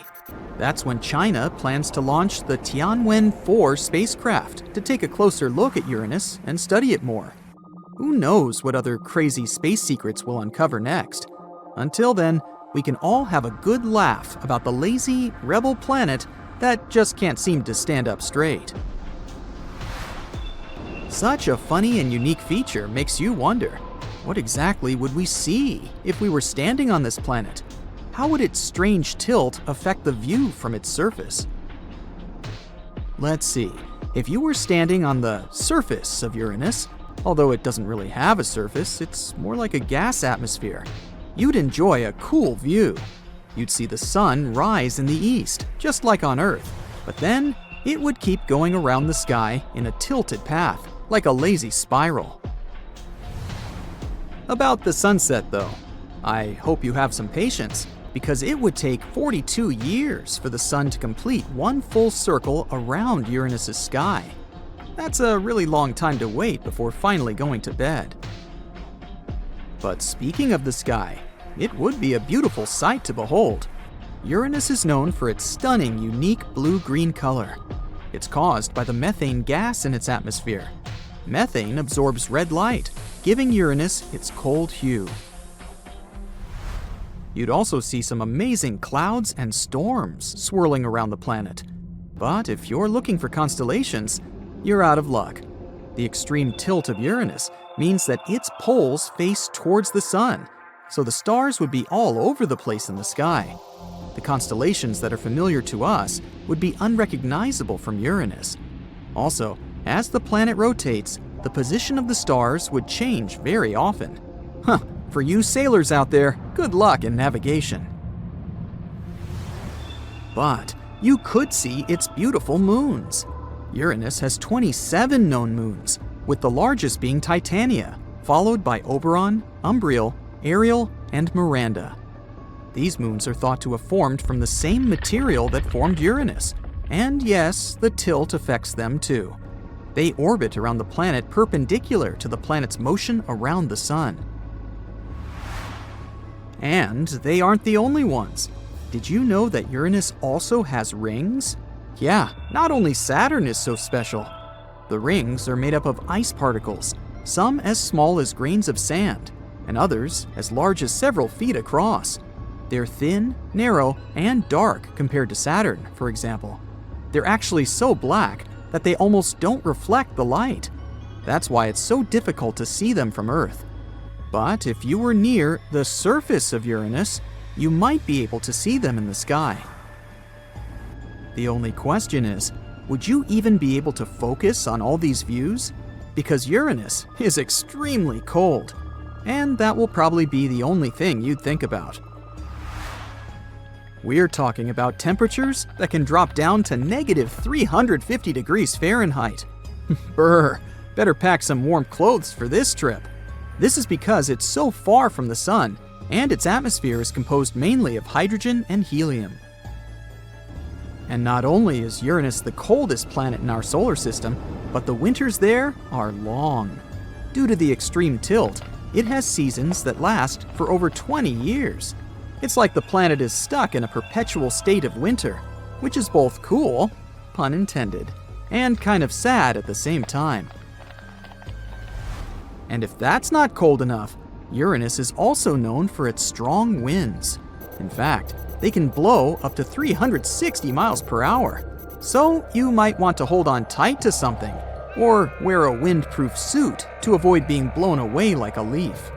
That's when China plans to launch the Tianwen-4 spacecraft to take a closer look at Uranus and study it more. Who knows what other crazy space secrets we'll uncover next? Until then, we can all have a good laugh about the lazy, rebel planet that just can't seem to stand up straight. Such a funny and unique feature makes you wonder, what exactly would we see if we were standing on this planet? How would its strange tilt affect the view from its surface? Let's see, if you were standing on the surface of Uranus, although it doesn't really have a surface, it's more like a gas atmosphere, you'd enjoy a cool view. You'd see the sun rise in the east, just like on Earth, but then it would keep going around the sky in a tilted path, like a lazy spiral. About the sunset though, I hope you have some patience, because it would take 42 years for the sun to complete one full circle around Uranus's sky. That's a really long time to wait before finally going to bed. But speaking of the sky, it would be a beautiful sight to behold. Uranus is known for its stunning, unique blue-green color. It's caused by the methane gas in its atmosphere. Methane absorbs red light, giving Uranus its cold hue. You'd also see some amazing clouds and storms swirling around the planet. But if you're looking for constellations, you're out of luck. The extreme tilt of Uranus means that its poles face towards the sun, so the stars would be all over the place in the sky. The constellations that are familiar to us would be unrecognizable from Uranus. Also, as the planet rotates, the position of the stars would change very often. For you sailors out there, good luck in navigation. But you could see its beautiful moons. Uranus has 27 known moons, with the largest being Titania, followed by Oberon, Umbriel, Ariel, and Miranda. These moons are thought to have formed from the same material that formed Uranus, and yes, the tilt affects them too. They orbit around the planet perpendicular to the planet's motion around the sun. And they aren't the only ones. Did you know that Uranus also has rings? Yeah, not only Saturn is so special. The rings are made up of ice particles, some as small as grains of sand, and others as large as several feet across. They're thin, narrow, and dark compared to Saturn, for example. They're actually so black that they almost don't reflect the light. That's why it's so difficult to see them from Earth. But if you were near the surface of Uranus, you might be able to see them in the sky. The only question is, would you even be able to focus on all these views? Because Uranus is extremely cold, and that will probably be the only thing you'd think about. We're talking about temperatures that can drop down to negative 350 degrees Fahrenheit. Brr, better pack some warm clothes for this trip. This is because it's so far from the sun, and its atmosphere is composed mainly of hydrogen and helium. And not only is Uranus the coldest planet in our solar system, but the winters there are long. Due to the extreme tilt, it has seasons that last for over 20 years. It's like the planet is stuck in a perpetual state of winter, which is both cool, pun intended, and kind of sad at the same time. And if that's not cold enough, Uranus is also known for its strong winds. In fact, they can blow up to 360 miles per hour. So you might want to hold on tight to something, or wear a windproof suit to avoid being blown away like a leaf.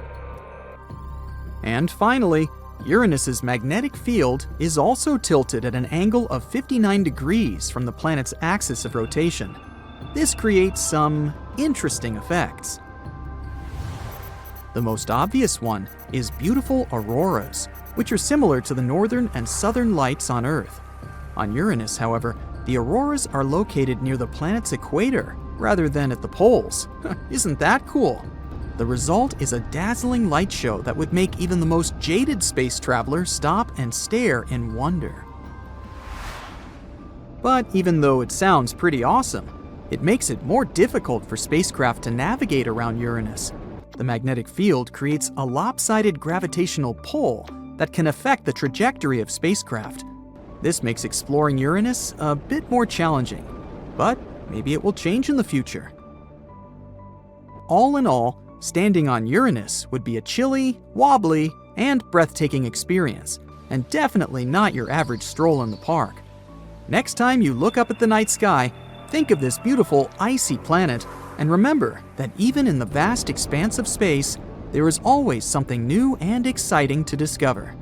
And finally, Uranus's magnetic field is also tilted at an angle of 59 degrees from the planet's axis of rotation. This creates some interesting effects. The most obvious one is beautiful auroras, which are similar to the northern and southern lights on Earth. On Uranus, however, the auroras are located near the planet's equator rather than at the poles. Isn't that cool? The result is a dazzling light show that would make even the most jaded space traveler stop and stare in wonder. But even though it sounds pretty awesome, it makes it more difficult for spacecraft to navigate around Uranus. The magnetic field creates a lopsided gravitational pull that can affect the trajectory of spacecraft. This makes exploring Uranus a bit more challenging, but maybe it will change in the future. All in all, standing on Uranus would be a chilly, wobbly, and breathtaking experience, and definitely not your average stroll in the park. Next time you look up at the night sky, think of this beautiful icy planet, and remember that even in the vast expanse of space, there is always something new and exciting to discover.